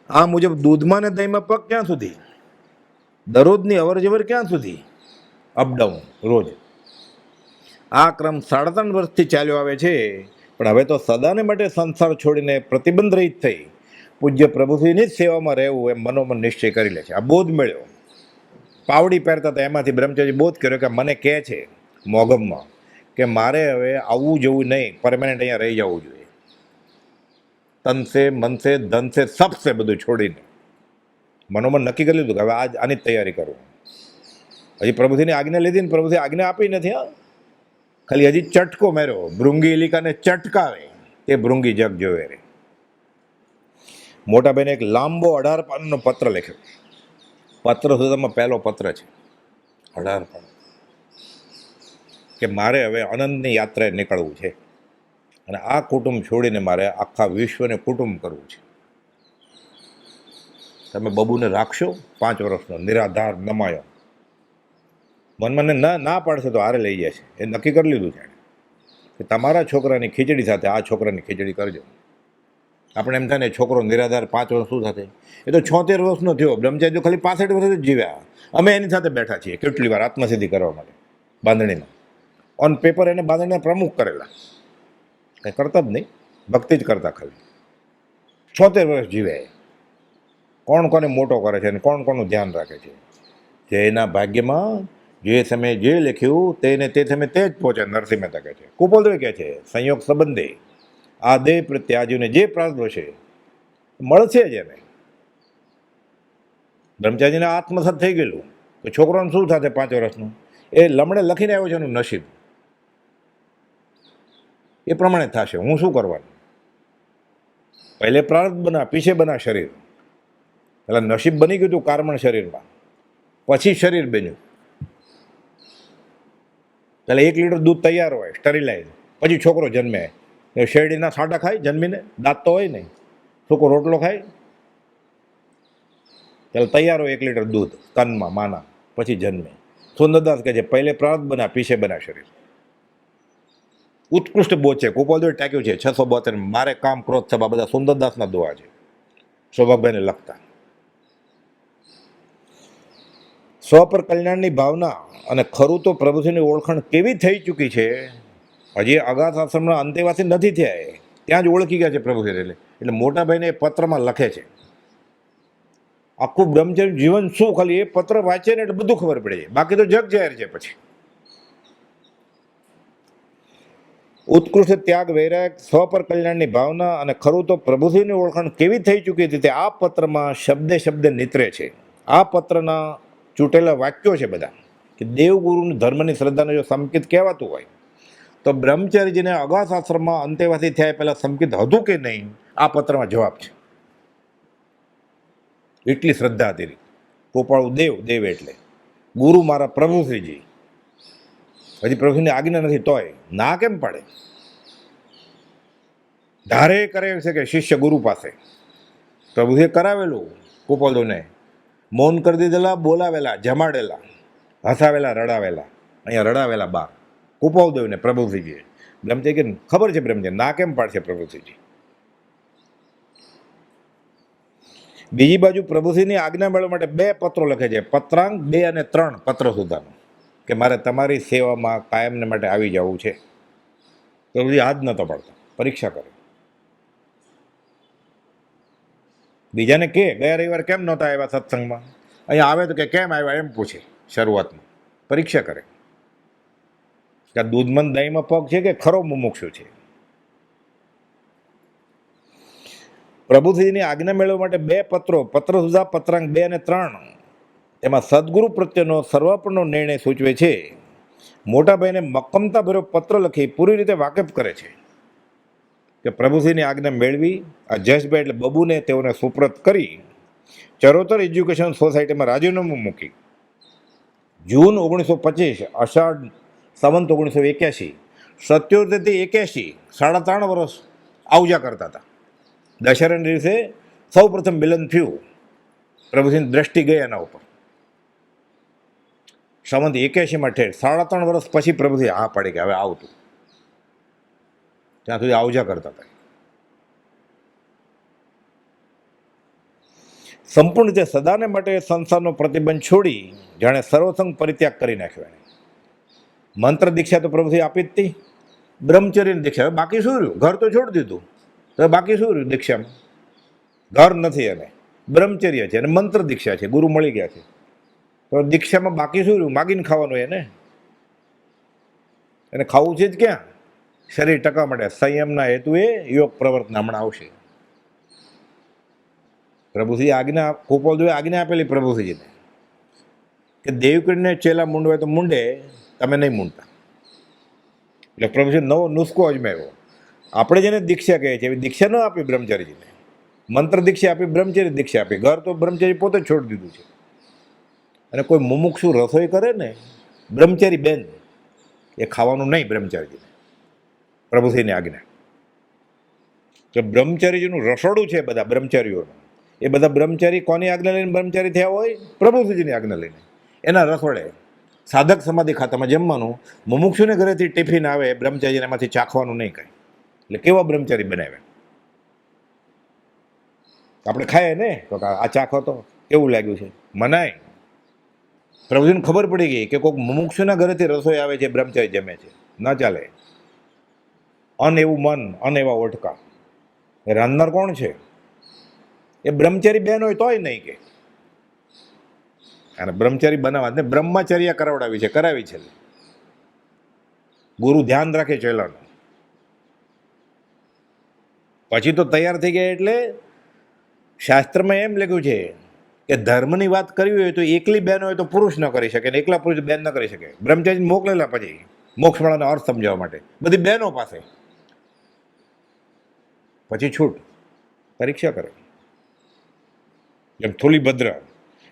આ મુજબ દૂધમાં ને દહીંમાં પગ ક્યાં સુધી? દરરોજની અવર જવર ક્યાં સુધી? અપડાઉન રોજ. આ ક્રમ 3.5 વર્ષથી ચાલ્યો આવે છે. પણ હવે તો સદાને માટે સંસાર છોડીને પ્રતિબંધ રહિત થઈ પૂજ્ય પ્રભુશ્રીની જ સેવામાં રહેવું એમ મનોમન નિશ્ચય કરી લે છે. આ બોધ મળ્યો. પાવડી પહેરતા હતા એમાંથી બ્રહ્મચારી બોધ કર્યો કે મને કહે છે મોગમમાં કે મારે હવે આવવું જવું નહીં, પરમાનન્ટ અહીંયા રહી જવું જોઈએ. તનસે મનસે ધનસે સબસે બધું છોડીને મનોમન નક્કી કરી લીધું કે હવે આની જ તૈયારી કરું. હજી પ્રભુજીની આજ્ઞા લીધી ને પ્રભુજી આજ્ઞા આપી નથી. હા, ખાલી હજી ચટકો માર્યો. ભૃંગી ઇલિકાને ચટકાવે તે ભૃંગી જગ જોવે રે. મોટા ભાઈને એક લાંબો 18 પાનનો પત્ર લખ્યો. પત્ર સુધામાં પહેલો પત્ર છે, 18 પાન, કે મારે હવે અનંતની યાત્રાએ નીકળવું છે અને આ કુટુંબ છોડીને મારે આખા વિશ્વને કુટુંબ કરવું છે. તમે બબુને રાખશો 5 વર્ષનો નિરાધાર નમાયો. મને ના પાડશે તો હારે લઈ જાય છે. એ નક્કી કરી લીધું છે કે તમારા છોકરાની ખીચડી સાથે આ છોકરાની ખીચડી કરજો. આપણે એમ થાય ને છોકરો નિરાધાર 5 વર્ષ શું સાથે? એ તો 76 વર્ષનો થયો. બ્રહ્મચારી તો ખાલી 65 વર્ષ જ જીવ્યા. અમે એની સાથે બેઠા છીએ કેટલી વાર આત્મસિદ્ધિ કરવા માટે બાંધણીમાં. ઓન પેપર એને બાંધણીના પ્રમુખ કરેલા, કંઈ કરતા જ નહીં, ભક્તિ જ કરતા ખાલી. 76 વર્ષ જીવે. કોણ કોને મોટો કરે છે અને કોણ કોનું ધ્યાન રાખે છે? જે એના ભાગ્યમાં જે સમયે જે લખ્યું તેને તે સમયે તે જ પહોંચે. નરસિંહ મહેતા કહે છે, કુપોલદેવ કહે છે, સંયોગ સંબંધે આ દેહ પ્રત્યાજીને જે પ્રાર્થનો છે મળશે જ એને. બ્રહ્મચારીને આત્મસાત થઈ ગયેલું તો છોકરાનું શું થશે 5 વર્ષનું? એ લમણે લખીને આવ્યો છે એનું નસીબ. એ પ્રમાણે થશે. હું શું કરવાનું? પહેલે પ્રાર્થ બના, પીછે બના શરીર. પેલા નસીબ બની ગયું હતું કાર્મણ શરીરમાં, પછી શરીર બન્યું. પેલા 1 લીટર દૂધ તૈયાર હોય સ્ટરીલાઇઝ, પછી છોકરો જન્મે. શેરડીના સાંટા ખાય જન્મીને, દાંત તો હોય નહીં. છોકરો રોટલો ખાય, પેલા તૈયાર હોય 1 લીટર દૂધ કનમાં માના, પછી જન્મે. સુંદરદાસ કહે છે પહેલે પ્રાર્થ બના, પીછે બના શરીર. ઉત્કૃષ્ટ બોધ છે. ગોપાલદેવે ટાંક્યું છે 672. મારે કામ ક્રોધ સભા બધા સુંદરદાસના દોહા છે, સૌભાગભાઈને લખતા. સ્વ પર કલ્યાણની ભાવના અને ખરું તો પ્રભુજીની ઓળખાણ કેવી થઈ ચૂકી છે. હજી અગાધ આશ્રમના અંતેવાસી નથી થયા, ત્યાં જ ઓળખી ગયા છે પ્રભુજી. એટલે મોટા ભાઈને એ પત્રમાં લખે છે આખું બ્રહ્મચર્ય જીવન શું. ખાલી એ પત્ર વાંચે ને એટલે બધું ખબર પડે છે, બાકી તો જગ જાહેર છે. પછી ઉત્કૃષ્ટ ત્યાગ, વૈરાગ, સ્વ પર કલ્યાણની ભાવના અને ખરું તો પ્રભુજીની ઓળખાણ કેવી થઈ ચૂકી હતી તે આ પત્રમાં શબ્દે શબ્દે નીતરે છે. આ પત્રના ચૂંટેલા વાક્યો છે બધા કે દેવગુરુની ધર્મની શ્રદ્ધાને જો સંકિત કહેવાતું હોય તો બ્રહ્મચારીજીને અગાધ આશ્રમમાં અંતેવાસી થયા પહેલાં સંકિત હતું કે નહીં? આ પત્રમાં જવાબ છે. એટલી શ્રદ્ધા હતી. કૃપાળુ દેવ, દેવ એટલે ગુરુ મારા પ્રભુશ્રીજી. હજી પ્રભુની આજ્ઞા નથી તોય ના કેમ પાડે? ધારે કરે છે કે શિષ્ય ગુરુ પાસે. પ્રભુએ કરાવેલું કૃપાળુને, મૌન કરી દીધેલા, બોલાવેલા, જમાડેલા, હસાવેલા, રડાવેલા. અહીંયા રડાવેલા 12 કૃપાળદેવને પ્રભુશ્રીજીએ. બ્રહ્મચારી કે ખબર છે બ્રહ્મચારી ના કેમ પાડશે પ્રભુશ્રીજી? બીજી બાજુ પ્રભુશ્રીની આજ્ઞા મેળવવા માટે 2 પત્રો લખે છે, પત્રાંક 2 અને 3 પત્ર સુધાનું, કે મારે તમારી સેવામાં કાયમને માટે આવી જવું છે. પ્રભુજી હાથ નહોતો પાડતા, પરીક્ષા કરે. બીજાને કે ગયા રવિવાર કેમ નહોતા આવ્યા સત્સંગમાં? અહીંયા આવે તો કે કેમ આવ્યા એમ પૂછે. શરૂઆતમાં પરીક્ષા કરે કે દૂધમન દહીંમાં પગ છે કે ખરો મુમુક્ષુ છે. પ્રભુશ્રીની આજ્ઞા મેળવવા માટે 2 પત્રો, પત્ર સુધા પત્રાંક 2 અને 3, એમાં સદગુરુ પ્રત્યેનો સર્વાપરનો નિર્ણય સૂચવે છે. મોટાભાઈને મક્કમતા ભર્યો પત્ર લખી પૂરી રીતે વાકેફ કરે છે. કે પ્રભુશ્રીની આજ્ઞા મેળવી આ જયેશભાઈ એટલે બબુને તેઓને સુપ્રત કરી ચરોતર એજ્યુકેશન સોસાયટીમાં રાજીનામું મૂકી જૂન 1925 અષાઢ સંવંત 1981 77થી 81 3.5 વર્ષ આવજા કરતા હતા. દશેરાના દિવસે સૌ પ્રથમ મિલન થયું. પ્રભુશ્રીની દ્રષ્ટિ ગઈ એના ઉપર. સંવંત 81માં ઠેર 3.5 વર્ષ પછી પ્રભુશ્રી હા પાડી કે હવે આવતું. ત્યાં સુધી આવજા કરતા હતા. સંપૂર્ણ રીતે સદાને માટે સંસારનો પ્રતિબંધ છોડી જાણે સર્વસંગ પરિત્યાગ કરી નાખ્યો એને. મંત્ર દીક્ષા તો પ્રભુથી આપી જ હતી. બ્રહ્મચર્યની દીક્ષા, હવે બાકી શું રહ્યું? ઘર તો છોડી દીધું, તો બાકી શું રહ્યું દીક્ષામાં? ઘર નથી એને, બ્રહ્મચર્ય છે અને મંત્ર દીક્ષા છે, ગુરુ મળી ગયા છે. તો દીક્ષામાં બાકી શું રહ્યું? માગીને ખાવાનું એને ખાવું છે જ ક્યાં? શરીર ટકા માટે સંયમના હેતુએ યોગ પ્રવર્તન હમણાં આવશે. પ્રભુશ્રી આજ્ઞા ગોપાલદેવે આજ્ઞા આપેલી પ્રભુશ્રીજીને કે દેવકીને ચેલા મૂંડવે તો મૂંડે, તમે નહીં મૂંડતા. એટલે પ્રભુશ્રી નવો નુસ્ખો અજમાવ્યો. આપણે જેને દીક્ષા કહે છે એવી દીક્ષા ન આપી બ્રહ્મચારીજીને. મંત્ર દીક્ષા આપી, બ્રહ્મચર્ય દીક્ષા આપી. ઘર તો બ્રહ્મચારી પોતે જ છોડી દીધું છે. અને કોઈ મુમુક્ષુ રસોઈ કરે ને બ્રહ્મચારી બેન, એ ખાવાનું નહીં બ્રહ્મચારીજીને. પ્રભુશ્રીની આજ્ઞા કે બ્રહ્મચારીજીનું રસોડું છે બધા બ્રહ્મચારીઓનું. એ બધા બ્રહ્મચારી કોની આજ્ઞા લઈને બ્રહ્મચારી થયા હોય? પ્રભુશ્રીજીની આજ્ઞા લઈને. એના રસોડે સાધક સમાધિ ખાતામાં જમવાનું. મુમુક્ષુને ઘરેથી ટિફિન આવે, બ્રહ્મચારીને એમાંથી ચાખવાનું નહીં કાંઈ. એટલે કેવા બ્રહ્મચારી બનાવ્યા? આપણે ખાઈએ ને તો આ ચાખો તો કેવું લાગ્યું છે, મનાય. પ્રભુજીને ખબર પડી ગઈ કે કોઈક મુમુક્ષુના ઘરેથી રસોઈ આવે છે, બ્રહ્મચારી જમે છે, ના ચાલે. અન એવું મન, અન એવા ઓટકા. રાંધનાર કોણ છે? એ બ્રહ્મચારી બેન હોય તોય નહીં કે. અને બ્રહ્મચારી બનાવવા ને બ્રહ્મચર્યા કરાવડાવી છે, કરાવી છે. ગુરુ ધ્યાન રાખે ચેલાનું. પછી તો તૈયાર થઈ ગયા. એટલે શાસ્ત્રમાં એમ લખ્યું છે કે ધર્મની વાત કરવી હોય તો એકલી બેન હોય તો પુરુષ ન કરી શકે, એકલા પુરુષ બેન ન કરી શકે. બ્રહ્મચારી મોકલેલા પછી મોક્ષવાળાનો અર્થ સમજાવવા માટે બધી બહેનો પાસે. પછી છૂટ, પરીક્ષા કરે. એમ થોલીભદ્ર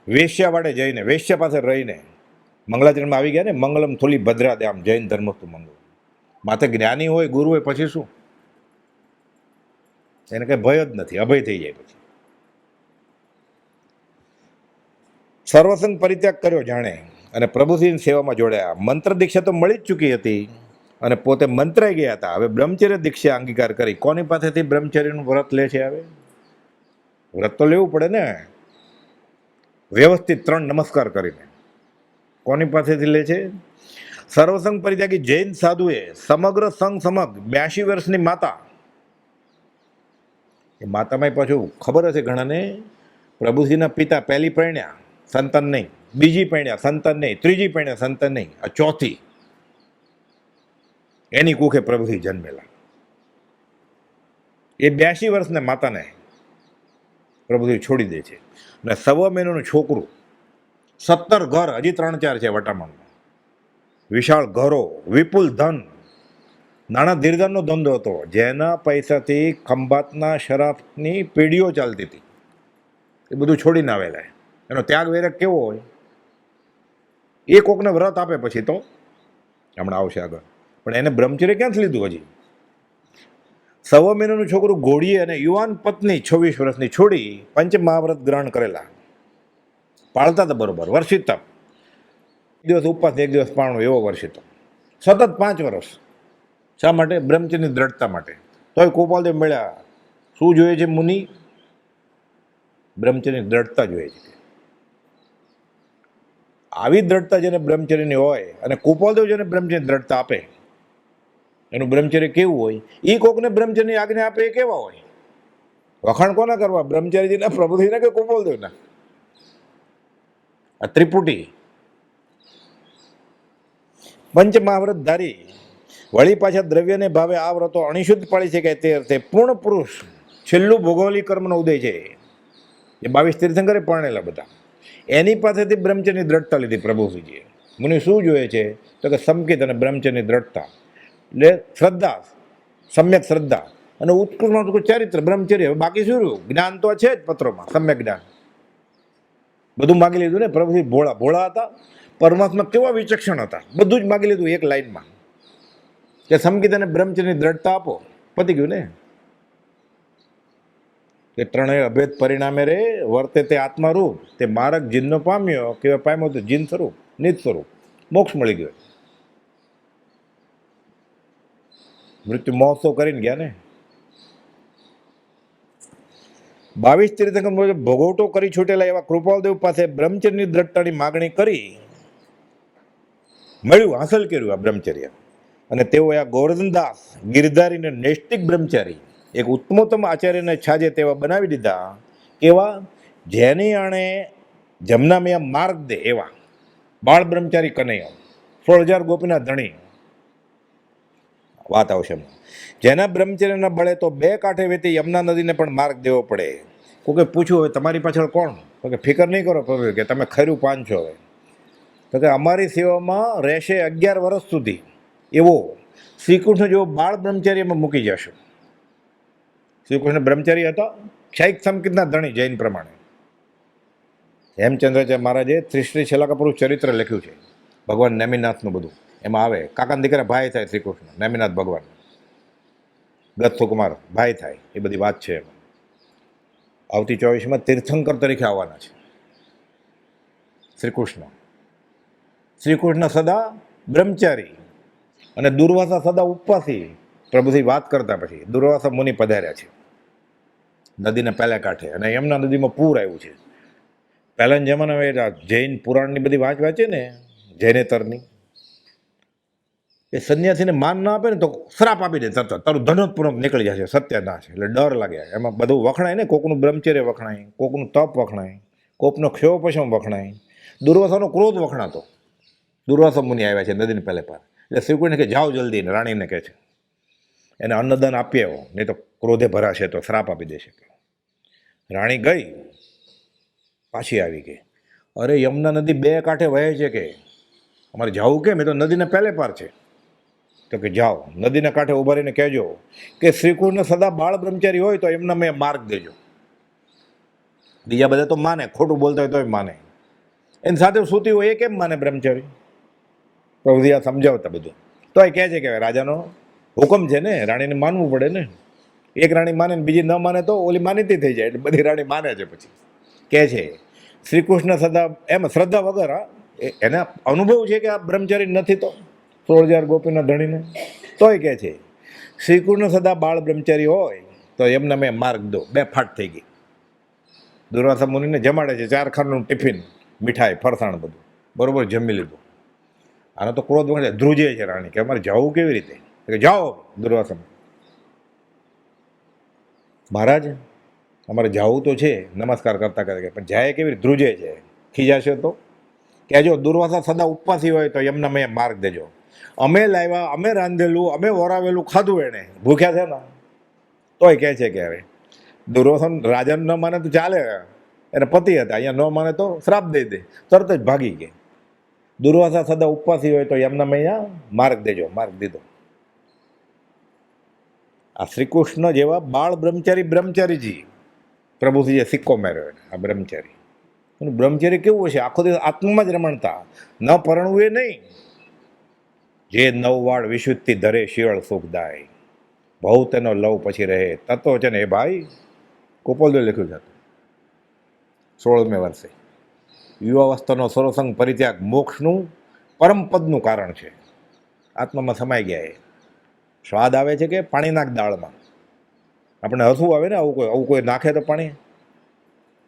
વેશ્યા વાડે જઈને, વેશ્યા પાસે રહીને મંગળાચરણમાં આવી ગયા ને, મંગલમ થોલીભદ્રા દે, આમ જૈન ધર્મસ્તુ મંગળ. માથે જ્ઞાની હોય, ગુરુ હોય, પછી શું? એને કંઈ ભય જ નથી, અભય થઈ જાય. પછી સર્વસંગ પરિત્યાગ કર્યો જાણે અને પ્રભુશ્રીની સેવામાં જોડાયા. મંત્ર દીક્ષા તો મળી જ ચૂકી હતી અને પોતે મંત્રાઈ ગયા હતા. હવે બ્રહ્મચર્ય દીક્ષા અંગીકાર કરી. કોની પાસેથી બ્રહ્મચર્યનું વ્રત લે છે? હવે વ્રત તો લેવું પડે ને, વ્યવસ્થિત 3 નમસ્કાર કરીને. કોની પાસેથી લે છે? સર્વસંગ પરિત્યાગી જૈન સાધુએ સમગ્ર સંઘ સમગ 82 વર્ષની માતા. એ માતામાં પાછું ખબર હશે ઘણાને, પ્રભુશ્રીના પિતા પહેલી પરણ્યા, સંતાન નહીં. બીજી પરણ્યા, સંતાન નહીં. ત્રીજી પરણ્યા, સંતાન નહીં. આ ચોથી. એની કુખે પ્રભુશ્રી જન્મેલા. એ 82 વર્ષના માતાને પ્રભુશ્રી છોડી દે છે. અને 1.25 મહિનાનું છોકરું, 17 ઘર, હજી 3-4 છે વટામણમાં. વિશાળ ઘરો, વિપુલ ધન, નાના ધીરધાનનો ધંધો હતો, જેના પૈસાથી ખંભાતના શરાફની પેઢીઓ ચાલતી હતી. એ બધું છોડીને આવેલા. એનો ત્યાગ વૈરાગ કેવો હોય! એ કોકને વ્રત આપે પછી તો હમણાં આવશે આગળ. પણ એને બ્રહ્મચર્ય ક્યાંથી લીધું? હજી 1.25 મહિનાનું છોકરું ઘોડીએ અને યુવાન પત્ની 26 વર્ષની છોડી પંચ મહાવ્રત ગ્રહણ કરેલા. પાળતા હતા બરોબર, વર્ષિત તપ. 1 દિવસ ઉપવાસ, 1 દિવસ પાણું, એવો વર્ષિત તપ. સતત 5 વર્ષ. શા માટે? બ્રહ્મચર્યની દ્રઢતા માટે. તોય ગોપાલદેવ મળ્યા. શું જોઈએ છે મુનિ? બ્રહ્મચર્યની દ્રઢતા જોઈએ છે. આવી દ્રઢતા જેને બ્રહ્મચર્યની હોય અને ગોપાલદેવ જેને બ્રહ્મચર્યની દ્રઢતા આપે, એનું બ્રહ્મચર્ય કેવું હોય? એ કોકને બ્રહ્મચર્યની આજ્ઞા આપે એ કેવા હોય? વખાણ કોના કરવા? બ્રહ્મચારીજીના, પ્રભુજીના કે ગોપાલદેવના? આ ત્રિપુટી પંચ મહાવ્રતધારી. વળી પાછા દ્રવ્યને ભાવે આ વ્રતો અણિશુદ્ધ પાડી શકાય તે અર્થે પૂર્ણ પુરુષ છેલ્લું ભૌગોલિક કર્મનો ઉદય છે. એ 22 તીર્થંકરે પરણેલા બધા. એની પાસેથી બ્રહ્મચર્યની દ્રઢતા લીધી પ્રભુશ્રીજીએ. મને શું જોઈએ છે? તો કે સંકેત અને બ્રહ્મચર્યની દ્રઢતા. એટલે શ્રદ્ધા, સમ્યક શ્રદ્ધા. અને ઉત્કૃષ્ટમાં ઉત્કૃષ્ટ ચારિત્ર બ્રહ્મચર્ય. હવે બાકી શું રહ્યું? જ્ઞાન તો છે જ પત્રોમાં, સમ્યક જ્ઞાન બધું માગી લીધું ને. પ્રભુજી ભોળા ભોળા હતા, પરમાત્મા કેવા વિચક્ષણ હતા, બધું જ માગી લીધું એક લાઈનમાં કે સમગીત અને બ્રહ્મચર્યની દ્રઢતા આપો, પતી ગયું ને. કે ત્રણેય અભેદ પરિણામે રે વર્તે તે આત્મારૂપ, તે માર્ગ જીનનો પામ્યો, કે પામ્યો તો જીન સ્વરૂપ નિજ સ્વરૂપ, મોક્ષ મળી ગયો. મૃત્યુ મહોત્સવ કરીને ગયા ને. 22 તીર્થંકર ભોગવટો કરી છૂટેલા એવા કૃપાલદેવ પાસે બ્રહ્મચર્યની દ્રઢતાની માગણી કરી, મળ્યું, હાંસલ કર્યું આ બ્રહ્મચર્ય. અને તેઓ આ ગોવર્ધનદાસ ગિરધારીને નૈષ્ટિક બ્રહ્મચારી, એક ઉત્તમોત્તમ આચાર્યને છાજે તેવા બનાવી દીધા. એવા જેની આણે જમનામયા માર્ગ દે એવા બાળ બ્રહ્મચારી કનૈયા, 16,000 ગોપીના ધણી. વાત આવશે એમાં. જેના બ્રહ્મચર્યના બળે તો 2 કાંઠે વહેતી યમુના નદીને પણ માર્ગ દેવો પડે. કોકે પૂછ્યું, હવે તમારી પાછળ કોણ? તો કે ફિકર નહીં કરો પ્રભુ, કે તમે ખરું પાન છો. હવે તો કે અમારી સેવામાં રહેશે 11 વર્ષ સુધી એવો શ્રીકૃષ્ણ જેવો બાળ બ્રહ્મચર્યમાં મૂકી જશો. શ્રીકૃષ્ણ બ્રહ્મચારી હતા, ક્ષૈક સંકિતના ધણી જૈન પ્રમાણે. હેમચંદ્રાચાર્ય મહારાજે ત્રિશ્રી શલાકાપુરું ચરિત્ર લખ્યું છે, ભગવાન નેમિનાથનું બધું એમાં આવે. કાકાના દીકરા ભાઈ થાય શ્રીકૃષ્ણ, નેમિનાથ ભગવાન, ગત્થુકુમાર ભાઈ થાય, એ બધી વાત છે એમાં. આવતી 24માં તીર્થંકર તરીકે આવવાના છે શ્રીકૃષ્ણ. શ્રીકૃષ્ણ સદા બ્રહ્મચારી અને દુર્વાસા સદા ઉપવાસી. પ્રભુથી વાત કરતા પછી દુર્વાસા મુનિ પધાર્યા છે નદીના પહેલા કાંઠે, અને યમુના નદીમાં પૂર આવ્યું છે. પહેલાના જમાનામાં જૈન પુરાણની બધી વાત વાંચે ને, જૈનેતરની, એ સંન્યાસીને માન ના આપે ને તો શ્રાપ આપી દે તરત, તારું ધનોતપૂર્વક નીકળી જશે, સત્યનાશ. એટલે ડર લાગે. એમાં બધું વખણાય ને, કોકનું બ્રહ્મચર્ય વખણાય, કોકનું તપ વખણાય, કોકનો ક્ષયોપશમ વખણાય. દુર્વાસાનો ક્રોધ વખણાતો. દુર્વાસા મુનિ આવ્યા છે નદીને પહેલે પાર. એટલે શ્રીકૃષ્ણ કે જાઓ જલ્દી, ને રાણીને કહે છે એને અન્નદાન આપી આવો, નહીં તો ક્રોધે ભરાશે તો શ્રાપ આપી દેશે. રાણી ગઈ, પાછી આવી ગઈ. અરે યમુના નદી 2 કાંઠે વહે છે, કે અમારે જવું કેમ? એ તો નદીના પહેલે પાર છે. તો કે જાઓ, નદીના કાંઠે ઉભા રહીને કહેજો કે શ્રીકૃષ્ણ સદા બાળ બ્રહ્મચારી હોય તો એમના મેં માર્ગ દેજો. બીજા બધા તો માને, ખોટું બોલતા હોય તોય માને. એની સાથે સૂતી હોય એ કેમ માને બ્રહ્મચારી? પ્રભુજી આ સમજાવતા બધું. તો એ કહે છે કે રાજાનો હુકમ છે ને, રાણીને માનવું પડે ને. એક રાણી માને ને બીજી ન માને તો ઓલી માનીતી થઈ જાય. એટલે બધી રાણી માને છે. પછી કહે છે શ્રીકૃષ્ણ સદા, એમ શ્રદ્ધા વગર, એના અનુભવ છે કે આ બ્રહ્મચારી નથી તો 16,000 ગોપીના ધણીને, તોય કહે છે શ્રીકૃષ્ણ સદા બાળ બ્રહ્મચારી હોય તો એમને મેં માર્ગ દો. 2 ફાટ થઈ ગઈ. દુર્વાસા મુનિને જમાડે છે, 4 ખાંડનું ટિફિન, મીઠાઈ, ફરસાણ બધું બરોબર જમી લીધું. આનો તો ક્રોધ વખતે ધ્રુજે છે રાણી કે અમારે જવું કેવી રીતે? કે જાઓ દુર્વાસા મહારાજ, અમારે જવું તો છે, નમસ્કાર કરતા કરે, પણ જાય કેવી રીતે? ધ્રુજે છે. ખીજાશે તો કહેજો દુર્વાસા સદા ઉપવાસી હોય તો એમના મેં માર્ગ દેજો. અમે લાવ્યા, અમે રાંધેલું, અમે વરાવેલું ખાધું, એને ભૂખ્યા છે ને, તોય કહે છે કે હવે દુર્વાસન રાજાને ન માને તો ચાલે, એને પતિ હતા, અહીંયા ન માને તો શ્રાપ દઈ દે. તરત જ ભાગી ગઈ. દુર્વાસા સદા ઉપવાસી હોય તો એમના મેં અહીંયા માર્ગ દેજો. માર્ગ દીધો. આ શ્રીકૃષ્ણ જેવા બાળ બ્રહ્મચારીજી પ્રભુજીએ સિક્કો માર્યો આ બ્રહ્મચારી. એનું બ્રહ્મચર્ય કેવું હશે? આખો દિવસ આત્મામાં જ રમણતા, ન પરણવું એ નહીં. જે 9 વાળ વિશુદ્ધિ ધરે શિવળ સુખદાય, બહુ તેનો લવ પછી રહે તત્વ છે ને. એ ભાઈ ગોપાલદેવ લખ્યું છે 16મે વર્ષે. યુવાવસ્થાનો સરોસંગ પરિત્યાગ મોક્ષનું પરમપદનું કારણ છે. આત્મામાં સમાઈ ગયા. એ સ્વાદ આવે છે કે પાણી નાખ દાળમાં. આપણે હસવું આવે ને, આવું કોઈ નાખે તો પાણી,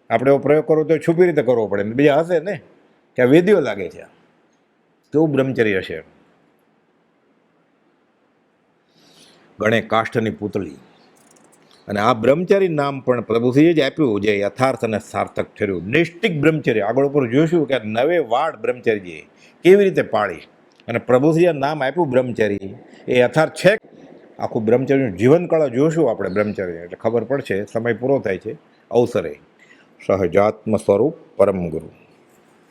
આપણે એવો પ્રયોગ કરવો તો છુપી રીતે કરવો પડે. બીજા હશે ને કે આ વેદીઓ લાગે છે. કેવું બ્રહ્મચર્ય હશે. ગણે કાષ્ઠની પૂતળી. અને આ બ્રહ્મચારી નામ પણ પ્રભુજીએ જ આપ્યું, જે યથાર્થ અને સાર્થક ઠર્યું. નૈષ્ટિક બ્રહ્મચર્ય આગળ ઉપર જોઈશું કે 9 વાડ બ્રહ્મચર્ય કેવી રીતે પાળી અને પ્રભુજીએ નામ આપ્યું બ્રહ્મચારી, એ યથાર્થ છે. આખું બ્રહ્મચર્યનું જીવનકળા જોઈશું આપણે બ્રહ્મચર્ય, એટલે ખબર પડશે. સમય પૂરો થાય છે. અવસરે સહજાત્મ સ્વરૂપ પરમ ગુરુ.